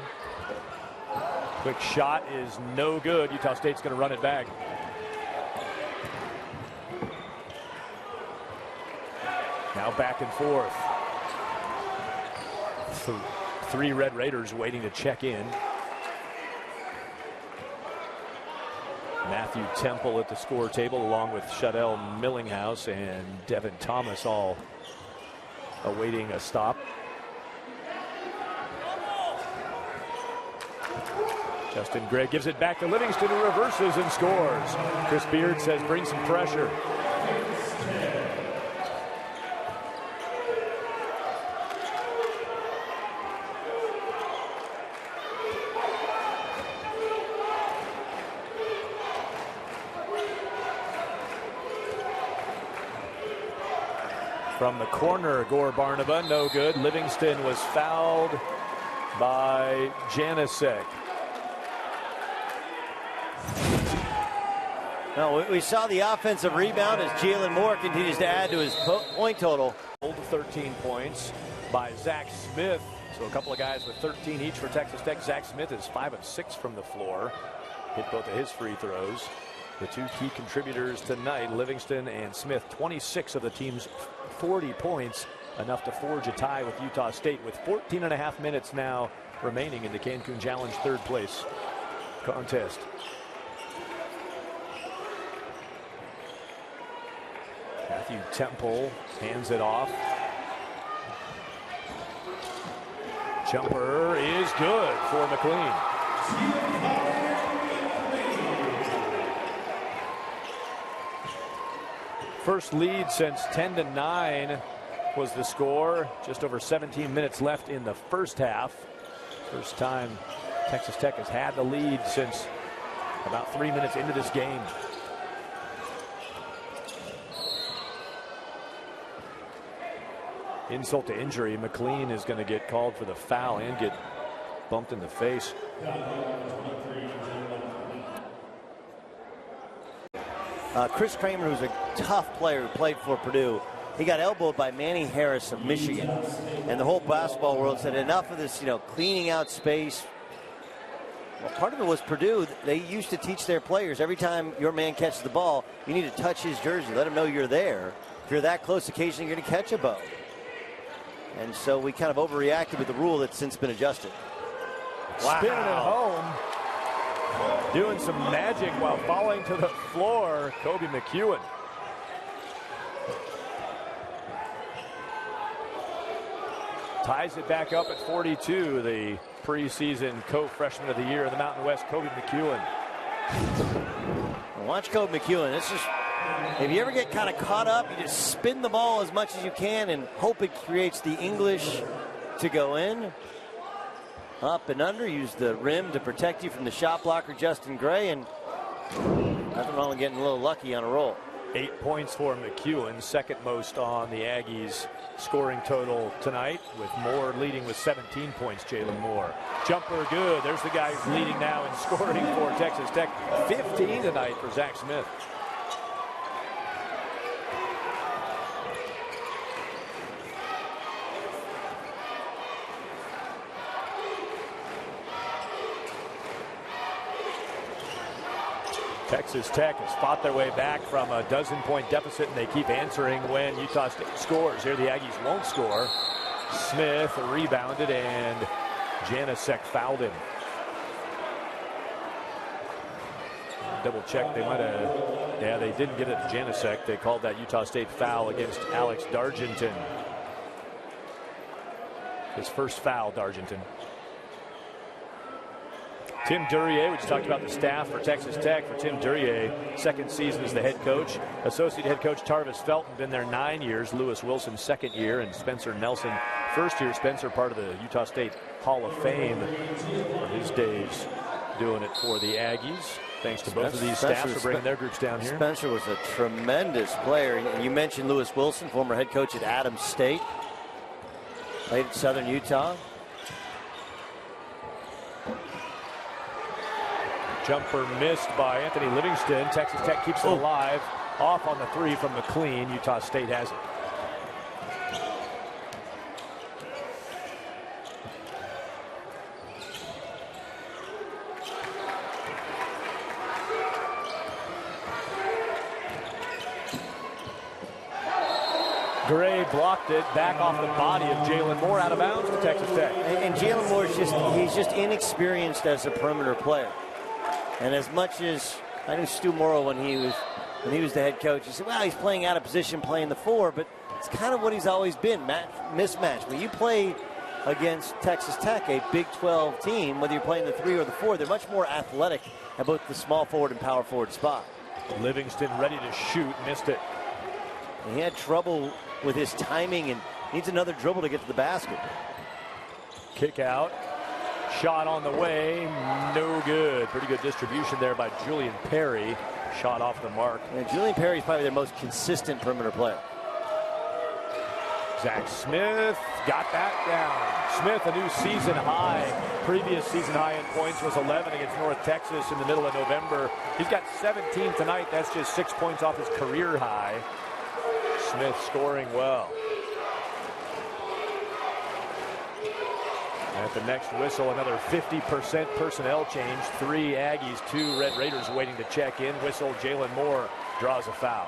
Quick shot is no good. Utah State's going to run it back. Now back and forth. 3 Red Raiders waiting to check in. Matthew Temple at the score table along with Shadell Millinghouse and Devin Thomas all awaiting a stop. Justin Gray gives it back to Livingston, who reverses and scores. Chris Beard says bring some pressure. From the corner, Gore Barnaba, no good. Livingston was fouled by Janasek. No, we saw the offensive rebound as Jalen Moore continues to add to his point total. 13 points by Zach Smith. So a couple of guys with 13 each for Texas Tech. Zach Smith is 5 of 6 from the floor. Hit both of his free throws. The 2 key contributors tonight, Livingston and Smith, 26 of the team's 40 points, enough to forge a tie with Utah State with 14.5 minutes now remaining in the Cancun Challenge third place contest. Matthew Temple hands it off. Jumper is good for McLean. First lead since 10-9 was the score. Just over 17 minutes left in the first half. First time Texas Tech has had the lead since about 3 minutes into this game. Insult to injury, McLean is going to get called for the foul and get bumped in the face. Chris Kramer, who's a tough player who played for Purdue, he got elbowed by Manny Harris of Michigan. And the whole basketball world said enough of this, cleaning out space. Well, part of it was Purdue. They used to teach their players every time your man catches the ball, you need to touch his jersey. Let him know you're there. If you're that close, occasionally you're going to catch a ball. And so we kind of overreacted with the rule that's since been adjusted. Wow. Spinning it home. Doing some magic while falling to the floor, Kobe McEwen. Ties it back up at 42, the preseason co-freshman of the year in the Mountain West, Kobe McEwen. Watch Kobe McEwen. It's just, if you ever get kind of caught up, you just spin the ball as much as you can and hope it creates the English to go in. Up and under, use the rim to protect you from the shot blocker, Justin Gray, and nothing wrong with getting a little lucky on a roll. 8 points for McEwen, second most on the Aggies scoring total tonight, with Moore leading with 17 points. Jalen Moore. Jumper good. There's the guy who's leading now in scoring for Texas Tech. 15 tonight for Zach Smith. Texas Tech has fought their way back from a 12-point deficit, and they keep answering when Utah State scores. Here the Aggies won't score. Smith rebounded, and Janasek fouled him. Double check. They might have. Yeah, they didn't get it to Janasek. They called that Utah State foul against Alex Dargenton. His first foul, Dargenton. Tim Duryea, we just talked about the staff for Texas Tech. For Tim Duryea, second season as the head coach. Associate head coach Tarvis Felton, been there 9 years. Lewis Wilson, second year. And Spencer Nelson, first year. Spencer, part of the Utah State Hall of Fame for his days doing it for the Aggies. Thanks to both of these staffs for bringing their groups down here. Spencer was a tremendous player. And you mentioned Lewis Wilson, former head coach at Adams State. Played at Southern Utah. Jumper missed by Anthony Livingston. Texas Tech keeps it alive. Off on the three from McLean. Utah State has it. Gray blocked it back off the body of Jalen Moore, out of bounds to Texas Tech. And Jalen Moore he's just inexperienced as a perimeter player. And as much as I knew Stu Morrow when he was the head coach, he said, well, he's playing out of position, playing the four, but it's kind of what he's always been, mismatch. When you play against Texas Tech, a Big 12 team, whether you're playing the 3 or the 4, they're much more athletic at both the small forward and power forward spot. Livingston ready to shoot, missed it. And he had trouble with his timing and needs another dribble to get to the basket. Kick out. Shot on the way, no good. Pretty good distribution there by Julian Perry. Shot off the mark. And Julian Perry is probably their most consistent perimeter player. Zach Smith got that down. Smith, a new season high. Previous season high in points was 11 against North Texas in the middle of November. He's got 17 tonight. That's just 6 points off his career high. Smith scoring well. At the next whistle, another 50% personnel change. 3 Aggies, 2 Red Raiders waiting to check in. Whistle, Jalen Moore draws a foul.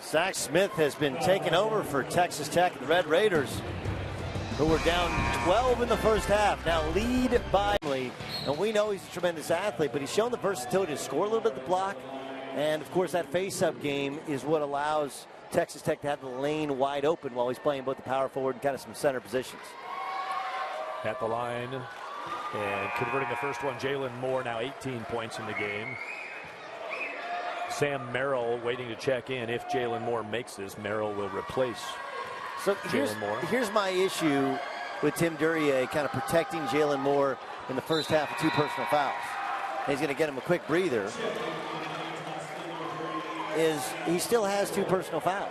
Zach Smith has been taken over for Texas Tech, the Red Raiders, who were down 12 in the first half. Now lead by, and we know he's a tremendous athlete, but he's shown the versatility to score a little bit at the block. And, of course, that face-up game is what allows Texas Tech to have the lane wide open while he's playing both the power forward and kind of some center positions. At the line and converting the first one, Jalen Moore, now 18 points in the game. Sam Merrill waiting to check in. If Jalen Moore makes this, Merrill will replace Jalen Moore. Here's my issue with Tim Duryea kind of protecting Jalen Moore in the first half of 2 personal fouls. And he's going to get him a quick breather. He still has 2 personal fouls.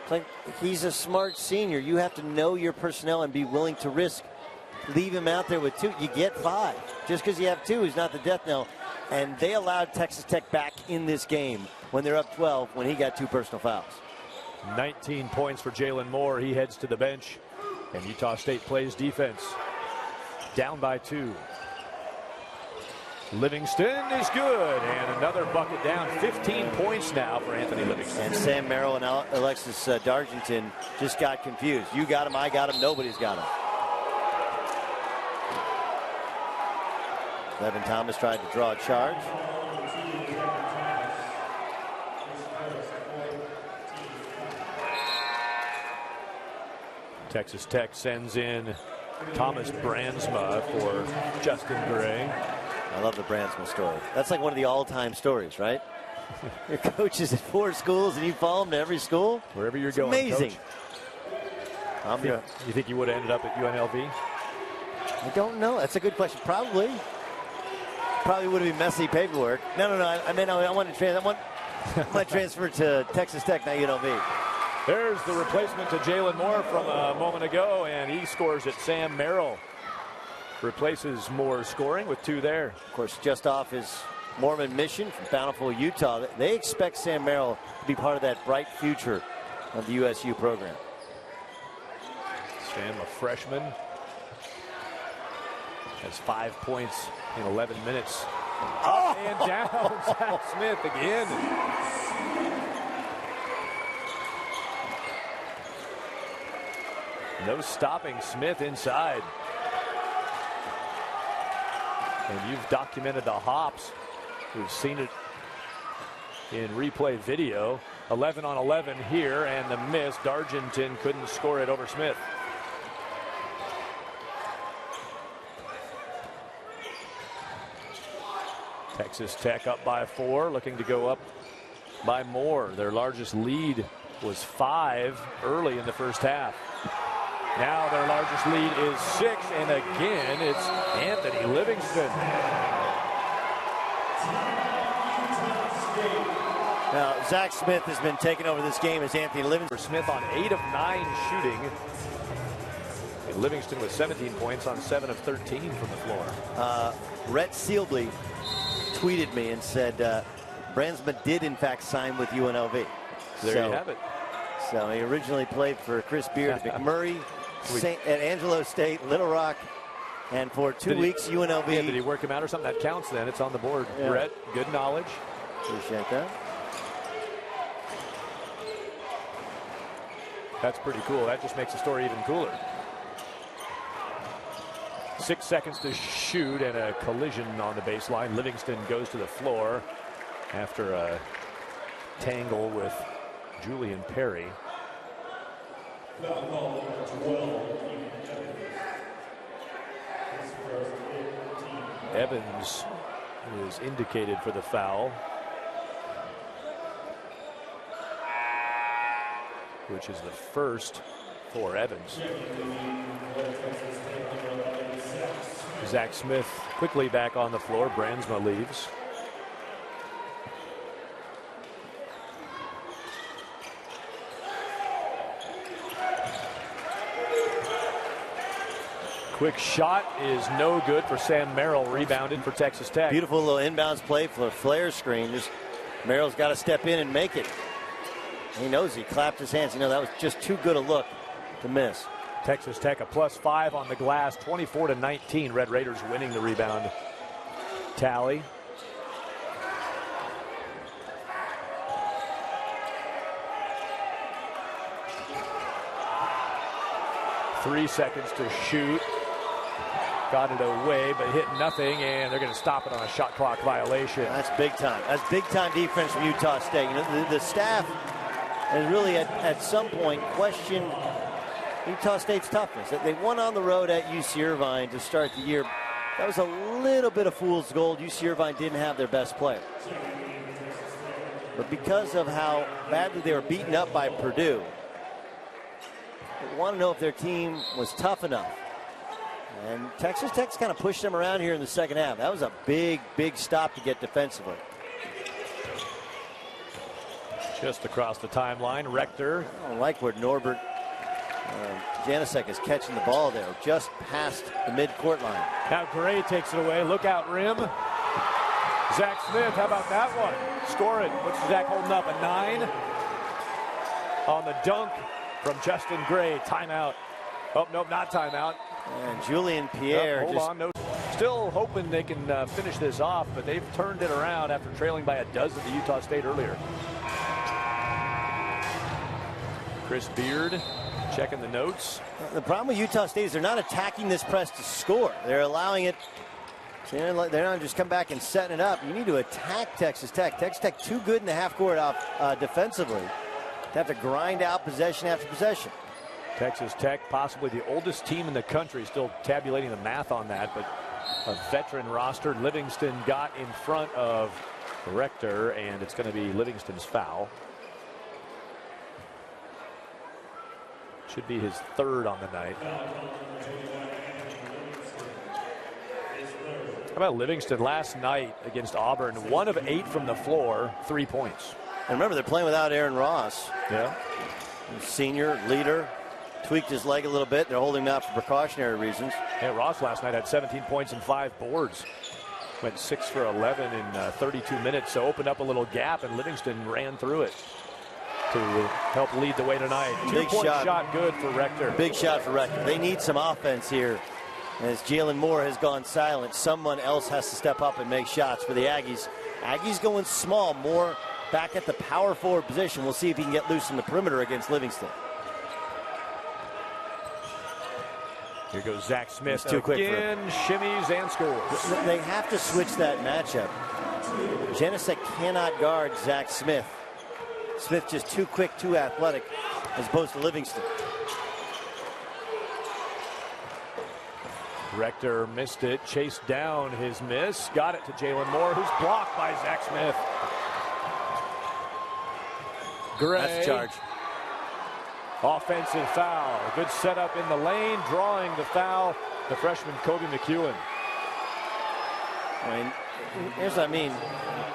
It's like he's a smart senior. You have to know your personnel and be willing to risk. Leave him out there with 2. You get 5. Just because you have 2 is not the death knell. And they allowed Texas Tech back in this game when they're up 12 when he got 2 personal fouls. 19 points for Jalen Moore. He heads to the bench. And Utah State plays defense. Down by 2. Livingston is good, and another bucket down. 15 points now for Anthony Livingston. And Sam Merrill and Alexis Dargenton just got confused. You got him, I got him, nobody's got him. Levin Thomas tried to draw a charge. Texas Tech sends in Thomas Brandsma for Justin Gray. I love the Brandsma story. That's like one of the all-time stories, right? Your coach is at 4 schools and you follow him to every school. Wherever you're going, amazing. Coach. You think you would have ended up at UNLV? I don't know. That's a good question. Probably would have been messy paperwork. No. I want to transfer to Texas Tech, not UNLV. There's the replacement to Jalen Moore from a moment ago, and he scores at Sam Merrill. Replaces Moore's scoring with 2 there. Of course, just off his Mormon mission from Bountiful, Utah. They expect Sam Merrill to be part of that bright future of the USU program. Sam, a freshman. Has 5 points in 11 minutes. Oh! And down, Zach Smith again. No stopping Smith inside. And you've documented the hops. We've seen it in replay video. 11 on 11 here, and the miss. Dargenton couldn't score it over Smith. Texas Tech up by 4, looking to go up by more. Their largest lead was 5 early in the first half. Now their largest lead is 6, and again it's Anthony Livingston. Now Zach Smith has been taking over this game as Anthony Livingston. Smith on 8 of 9 shooting. And Livingston with 17 points on 7 of 13 from the floor. Rhett Sealby tweeted me and said Brandsma did in fact sign with UNLV. There you have it. So he originally played for Chris Beard at McMurray, at Angelo State, Little Rock, and for 2 weeks UNLV. Yeah, did he work him out or something? That counts then. It's on the board. Yeah. Brett, good knowledge. Appreciate that. That's pretty cool. That just makes the story even cooler. 6 seconds to shoot and a collision on the baseline. Livingston goes to the floor after a tangle with Julian Perry. Evans is indicated for the foul, which is the first for Evans. Zach Smith quickly back on the floor. Brandsma leaves. Quick shot is no good for Sam Merrill. Rebounded for Texas Tech. Beautiful little inbounds play for a flare screen. Just Merrill's got to step in and make it. He knows he clapped his hands. You know, that was just too good a look to miss. Texas Tech a +5 on the glass, 24-19. Red Raiders winning the rebound tally. Three seconds to shoot. Got it away, but hit nothing, and they're going to stop it on a shot clock violation. That's big time. That's big time defense from Utah State. You know, the staff has really at some point questioned Utah State's toughness. They won on the road at UC Irvine to start the year. That was a little bit of fool's gold. UC Irvine didn't have their best player. But because of how badly they were beaten up by Purdue, they want to know if their team was tough enough. And Texas Tech's kind of pushed them around here in the second half. That was a big, big stop to get defensively. Just across the timeline, Rector. I don't like where Norbert Janicek is catching the ball there, just past the midcourt line. Now Gray takes it away. Look out, rim. Zach Smith, how about that one? Score it. What's Zach holding up? A 9 on the dunk from Justin Gray. Timeout. Oh, nope, not timeout. And Julian Pierre. Hold on. No. Still hoping they can finish this off, but they've turned it around after trailing by a dozen to Utah State earlier. Chris Beard checking the notes. The problem with Utah State is they're not attacking this press to score. They're allowing it. They're not just come back and setting it up. You need to attack Texas Tech. Texas Tech too good in the half court defensively to have to grind out possession after possession. Texas Tech, possibly the oldest team in the country, still tabulating the math on that, but a veteran roster. Livingston got in front of Rector, and it's going to be Livingston's foul. Should be his third on the night. How about Livingston last night against Auburn? 1 of 8 from the floor, 3 points. And remember, they're playing without Aaron Ross. Yeah. Senior, leader. Tweaked his leg a little bit. They're holding him out for precautionary reasons. Yeah, Ross last night had 17 points and 5 boards. Went 6 for 11 in 32 minutes, so opened up a little gap, and Livingston ran through it to help lead the way tonight. Big Two-point shot good for Rector. Big shot for Rector. They need some offense here As Jalen Moore has gone silent, someone else has to step up and make shots for the Aggies. Aggies going small, Moore back at the power forward position. We'll see if he can get loose in the perimeter against Livingston. Here goes Zach Smith too quick again, shimmies and scores. They have to switch that matchup. Janicek cannot guard Zach Smith. Smith just too quick, too athletic, as opposed to Livingston. Rector missed it, chased down his miss, got it to Jalen Moore, who's blocked by Zach Smith. Gray. That's a charge. Offensive foul. Good setup in the lane, drawing the foul, the freshman Kobe McEwen. I mean, here's what I mean.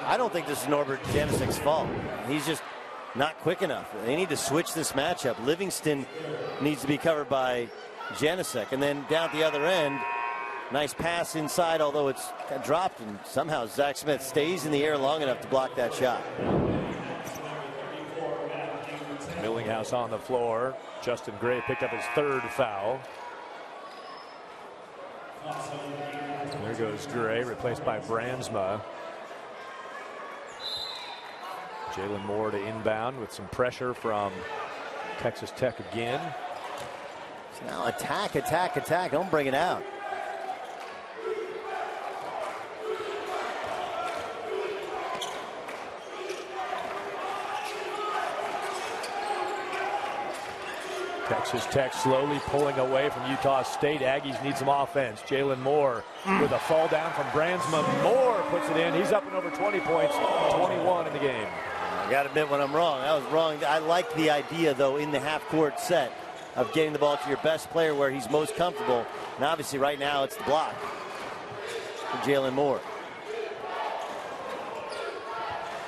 I don't think this is Norbert Janicek's fault. He's just not quick enough. They need to switch this matchup. Livingston needs to be covered by Janicek. And then down at the other end, nice pass inside, although it's dropped, and somehow Zach Smith stays in the air long enough to block that shot. Millinghouse on the floor. Justin Gray picked up his third foul. There goes Gray, replaced by Brandsma. Jalen Moore to inbound with some pressure from Texas Tech again. So now attack, attack, attack. Don't bring it out. Texas Tech slowly pulling away from Utah State. Aggies need some offense. Jalen Moore with a fall down from Brandsma. Moore puts it in. He's up and over 20 points, 21 in the game. I got to admit when I'm wrong. I was wrong. I like the idea, though, in the half-court set of getting the ball to your best player where he's most comfortable. And obviously right now it's the block for Jalen Moore.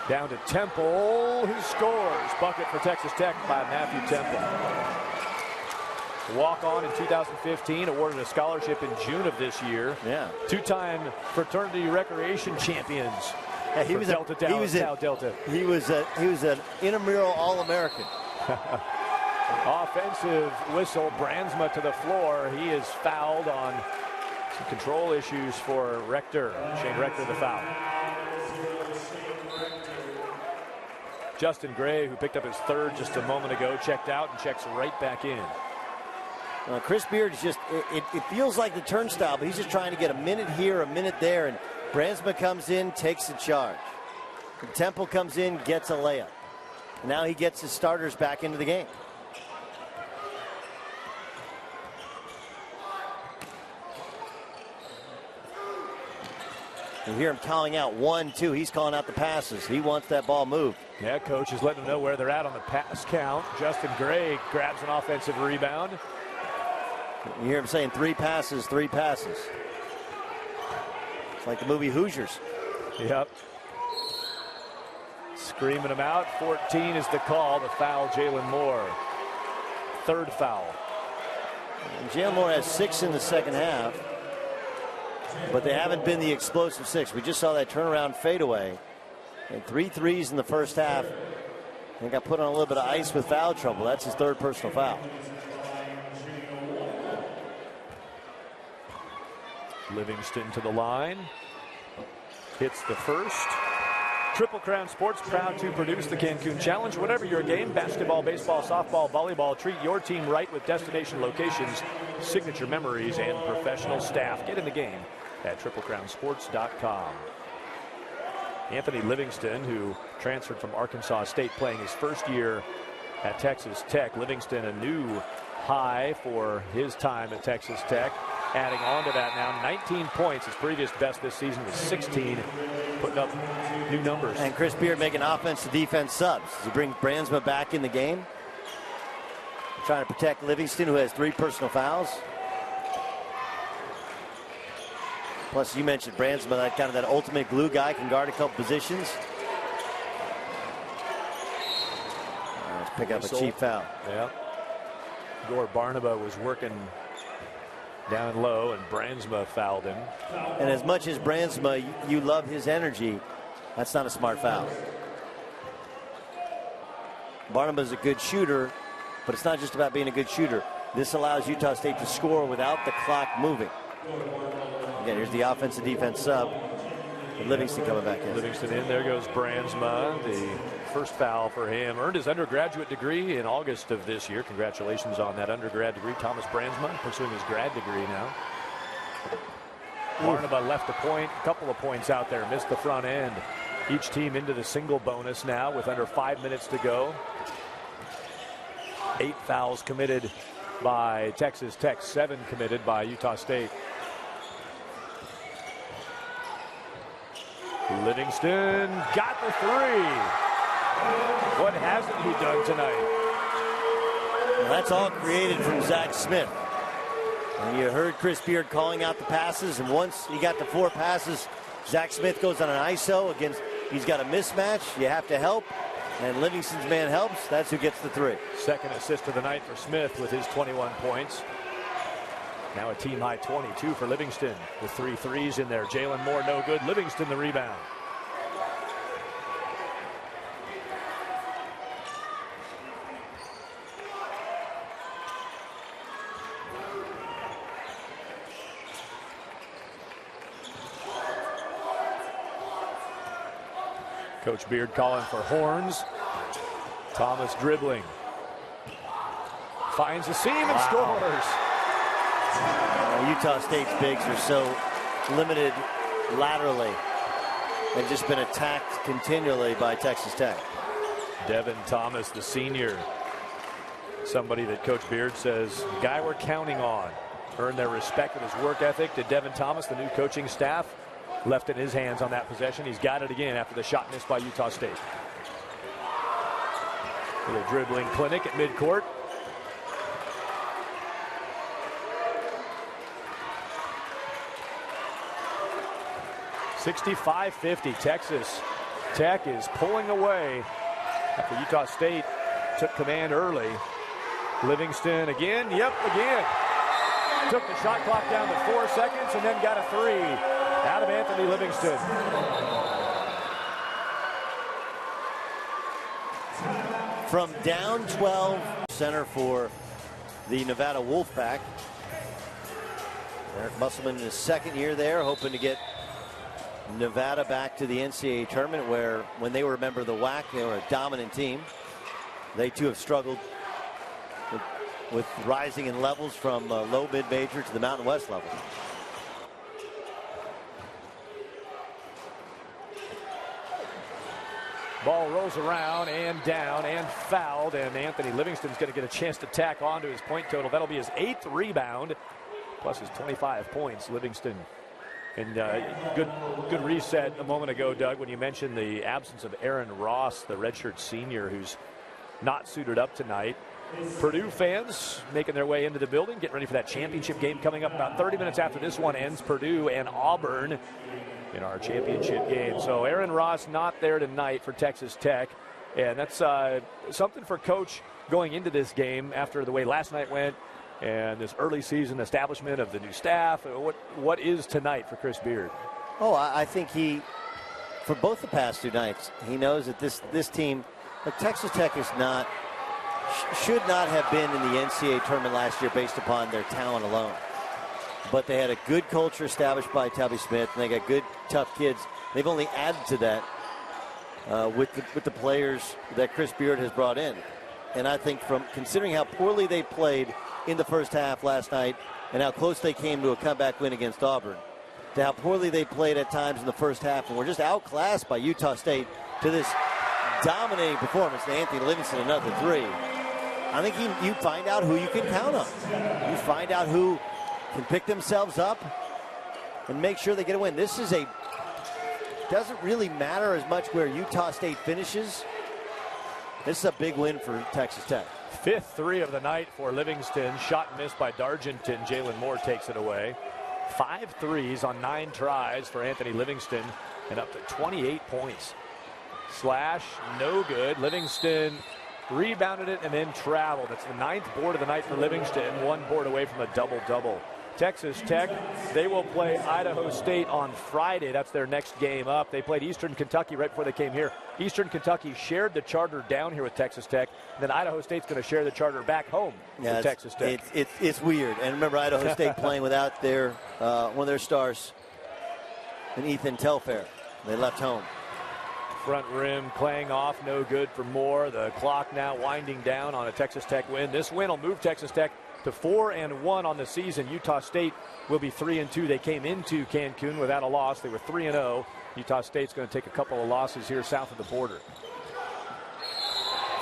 Down to Temple, who scores. Bucket for Texas Tech by Matthew Temple. Walk on in 2015, awarded a scholarship in June of this year. Yeah. Two-time fraternity recreation champions. Yeah, he was an intramural All-American. Offensive whistle. Brandsma to the floor. He is fouled on some control issues for Rector. Shane Rector the foul. Justin Gray, who picked up his third just a moment ago, checked out and checks right back in. Chris Beard is just, it feels like the turnstile, but he's just trying to get a minute here, a minute there, and Brandsma comes in, takes the charge. And Temple comes in, gets a layup. And now he gets his starters back into the game. You hear him calling out 1, 2. He's calling out the passes. He wants that ball moved. Yeah, coach is letting them know where they're at on the pass count. Justin Gray grabs an offensive rebound. You hear him saying 3 passes, 3 passes. It's like the movie Hoosiers. Yep. Screaming him out. 14 is the call. The foul, Jalen Moore. Third foul. And Jalen Moore has 6 in the second half. But they haven't been the explosive 6. We just saw that turnaround fadeaway. And 3 threes in the first half. And got put on a little bit of ice with foul trouble. That's his third personal foul. Livingston to the line. Hits the first. Triple Crown Sports, proud to produce the Cancun Challenge. Whatever your game, basketball, baseball, softball, volleyball, treat your team right with destination locations, signature memories, and professional staff. Get in the game at triplecrownsports.com. Anthony Livingston, who transferred from Arkansas State, playing his first year at Texas Tech. Livingston, a new high for his time at Texas Tech. Adding on to that now, 19 points. His previous best this season was 16, putting up new numbers. And Chris Beard making offense to defense subs. He brings Brandsma back in the game. Trying to protect Livingston, who has 3 personal fouls. Plus, you mentioned Brandsma, that kind of that ultimate glue guy, can guard a couple positions. Let's pick up a cheap foul. Yeah. Gore Barnaba was working down low, and Brandsma fouled him. And as much as Brandsma, you love his energy, that's not a smart foul. Barnaba's a good shooter, but it's not just about being a good shooter. This allows Utah State to score without the clock moving. Again, here's the offense and defense sub. And Livingston coming back in. Livingston in. There goes Brandsma. The first foul for him. Earned his undergraduate degree in August of this year. Congratulations on that undergrad degree. Thomas Brandsma pursuing his grad degree now. Barnaba left a point. A couple of points out there. Missed the front end. Each team into the single bonus now with under 5 minutes to go. 8 fouls committed by Texas Tech. 7 committed by Utah State. Livingston got the 3. What hasn't he done tonight? Well, that's all created from Zach Smith. And you heard Chris Beard calling out the passes, and once he got the 4 passes, Zach Smith goes on an ISO against, he's got a mismatch, you have to help, and Livingston's man helps, that's who gets the 3. Second assist of the night for Smith with his 21 points. Now a team high 22 for Livingston with 3 threes in there. Jalen Moore no good. Livingston the rebound. Coach Beard calling for horns. Thomas dribbling. Finds the seam and scores. Utah State's bigs are so limited laterally and just been attacked continually by Texas Tech. Devin Thomas, the senior. Somebody that Coach Beard says, guy we're counting on. Earned their respect with his work ethic. Did Devin Thomas, the new coaching staff, left in his hands on that possession. He's got it again after the shot missed by Utah State. Little dribbling clinic at midcourt. (65-50). Texas Tech is pulling away after Utah State took command early. Livingston again. Yep, again. Took the shot clock down to 4 seconds and then got a 3 out of Anthony Livingston. From down 12, center for the Nevada Wolfpack. Eric Musselman in his second year there, hoping to get Nevada back to the NCAA tournament, where when they were a member of the WAC, they were a dominant team. They too have struggled with rising in levels from low mid-major to the Mountain West level. Ball rolls around and down and fouled, and Anthony Livingston's going to get a chance to tack on to his point total. That'll be his 8th rebound, plus his 25 points. Livingston. And good reset a moment ago, Doug, when you mentioned the absence of Aaron Ross, the redshirt senior, who's not suited up tonight. Purdue fans making their way into the building, getting ready for that championship game coming up about 30 minutes after this one ends. Purdue and Auburn in our championship game. So Aaron Ross not there tonight for Texas Tech. And that's something for Coach going into this game after the way last night went. And this early season establishment of the new staff. What is tonight for Chris Beard? Oh, I think for both the past 2 nights, he knows that this team, like Texas Tech, should not have been in the NCAA tournament last year based upon their talent alone. But they had a good culture established by Tubby Smith, and they got good, tough kids. They've only added to that with the players that Chris Beard has brought in. And I think from considering how poorly they played in the first half last night and how close they came to a comeback win against Auburn, to how poorly they played at times in the first half and were just outclassed by Utah State, to this dominating performance to Anthony Livingston, another 3. I think you find out who you can count on. You find out who can pick themselves up and make sure they get a win. Doesn't really matter as much where Utah State finishes. This is a big win for Texas Tech. 5th 3 of the night for Livingston. Shot missed by Dargenton. Jalen Moore takes it away. 5 threes on 9 tries for Anthony Livingston, and up to 28 points. Slash, no good. Livingston rebounded it and then traveled. It's the 9th board of the night for Livingston. 1 board away from a double-double. Texas Tech, they will play Idaho State on Friday. That's their next game up. They played Eastern Kentucky right before they came here. Eastern Kentucky shared the charter down here with Texas Tech. Then Idaho State's going to share the charter back home with Texas Tech. It's weird. And remember, Idaho State playing without their one of their stars, and Ethan Telfair. They left home. Front rim playing off, no good for Moore. The clock now winding down on a Texas Tech win. This win will move Texas Tech to 4-1 on the season. Utah State will be 3-2. They came into Cancun without a loss. They were 3-0. Utah State's going to take a couple of losses here south of the border.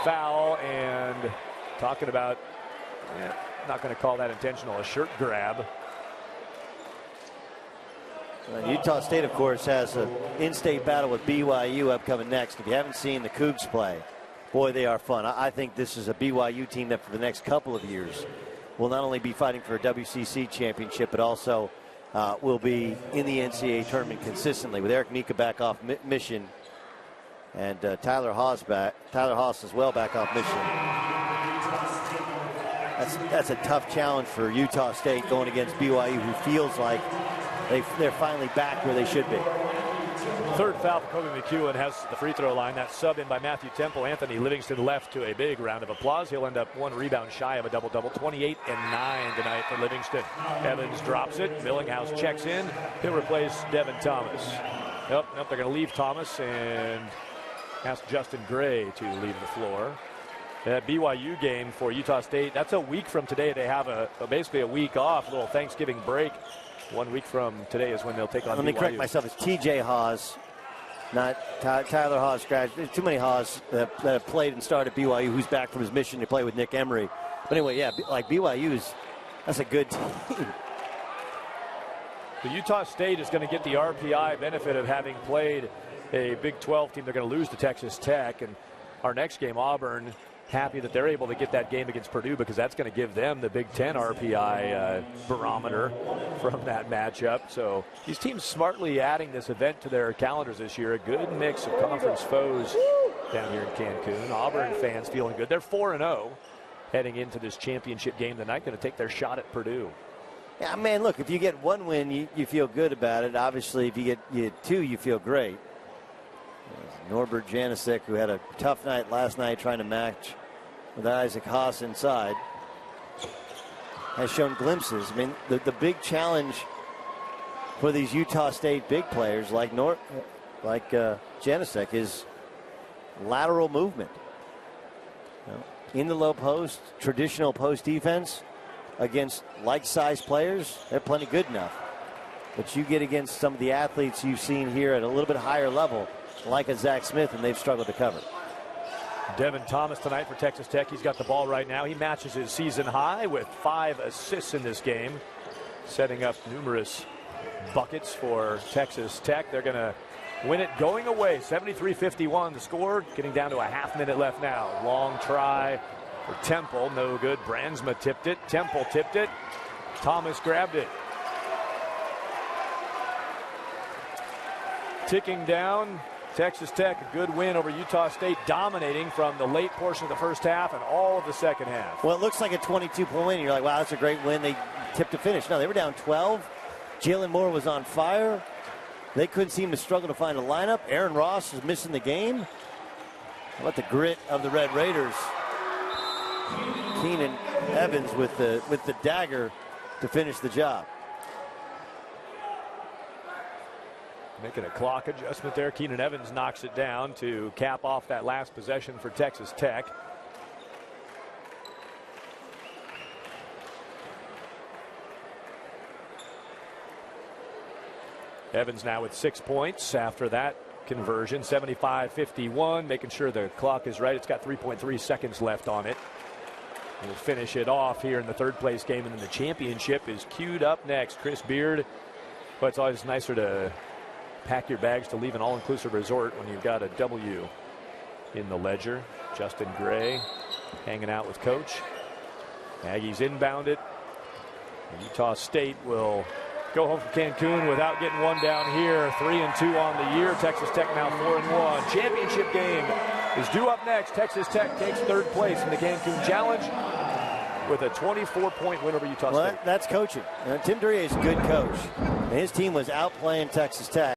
Foul, and talking about, not going to call that intentional, a shirt grab. Utah State, of course, has an in-state battle with BYU upcoming next. If you haven't seen the Cougs play, boy, they are fun. I think this is a BYU team that for the next couple of years will not only be fighting for a WCC championship, but also will be in the NCAA tournament consistently. With Eric Nika back off mission, and Tyler Haas as well back off mission. That's a tough challenge for Utah State going against BYU, who feels like they're finally back where they should be. Third foul for Kobe McEwen has the free throw line. That sub in by Matthew Temple. Anthony Livingston left to a big round of applause. He'll end up one rebound shy of a double-double. 28 and 9 tonight for Livingston. Evans drops it. Millinghouse checks in. He'll replace Devin Thomas. Nope, they're going to leave Thomas and ask Justin Gray to leave the floor. That BYU game for Utah State, that's a week from today. They have basically a week off, a little Thanksgiving break. 1 week from today is when they'll take on BYU. Let me correct myself. It's TJ Haas, not Tyler Haas. There's too many Haas that have played and started BYU who's back from his mission to play with Nick Emery. But anyway, yeah, like that's a good team. The Utah State is going to get the RPI benefit of having played a Big 12 team. They're going to lose to Texas Tech. And our next game, Auburn, happy that they're able to get that game against Purdue, because that's going to give them the Big 10 RPI barometer from that matchup. So these teams smartly adding this event to their calendars this year. A good mix of conference foes down here in Cancun. Auburn fans feeling good. They're 4-0 heading into this championship game tonight. Going to take their shot at Purdue. Yeah, man, look, if you get one win, you feel good about it. Obviously, if you get two, you feel great. Norbert Janicek, who had a tough night last night trying to match with Isaac Haas inside, has shown glimpses. I mean, the big challenge for these Utah State big players like Janicek is lateral movement. In the low post, traditional post defense against like-sized players, they're plenty good enough. But you get against some of the athletes you've seen here at a little bit higher level, like a Zach Smith, and they've struggled to cover. Devin Thomas tonight for Texas Tech. He's got the ball right now. He matches his season high with 5 assists in this game, setting up numerous buckets for Texas Tech. They're going to win it going away. 73-51 the score, getting down to a half-minute left now. Long try for Temple, no good. Brandsma tipped it. Temple tipped it. Thomas grabbed it. Ticking down, Texas Tech, a good win over Utah State, dominating from the late portion of the first half and all of the second half. Well, it looks like a 22-point win. You're like, wow, that's a great win. They tipped to finish. No, they were down 12. Jalen Moore was on fire. They couldn't seem to struggle to find a lineup. Aaron Ross is missing the game. How about the grit of the Red Raiders? Keenan Evans with the dagger to finish the job. Making a clock adjustment there. Keenan Evans knocks it down to cap off that last possession for Texas Tech. Evans now with 6 points after that conversion. 75-51, making sure the clock is right. It's got 3.3 seconds left on it. We'll finish it off here in the third place game, and then the championship is queued up next. Chris Beard. But it's always nicer to pack your bags to leave an all-inclusive resort when you've got a W in the ledger. Justin Gray hanging out with Coach. Aggies inbound it. Utah State will go home from Cancun without getting one down here. 3-2 on the year. Texas Tech now 4-1. Championship game is due up next. Texas Tech takes third place in the Cancun Challenge. with a 24-point win over Utah State. That's coaching. Tim Duryea is a good coach. And his team was outplaying Texas Tech.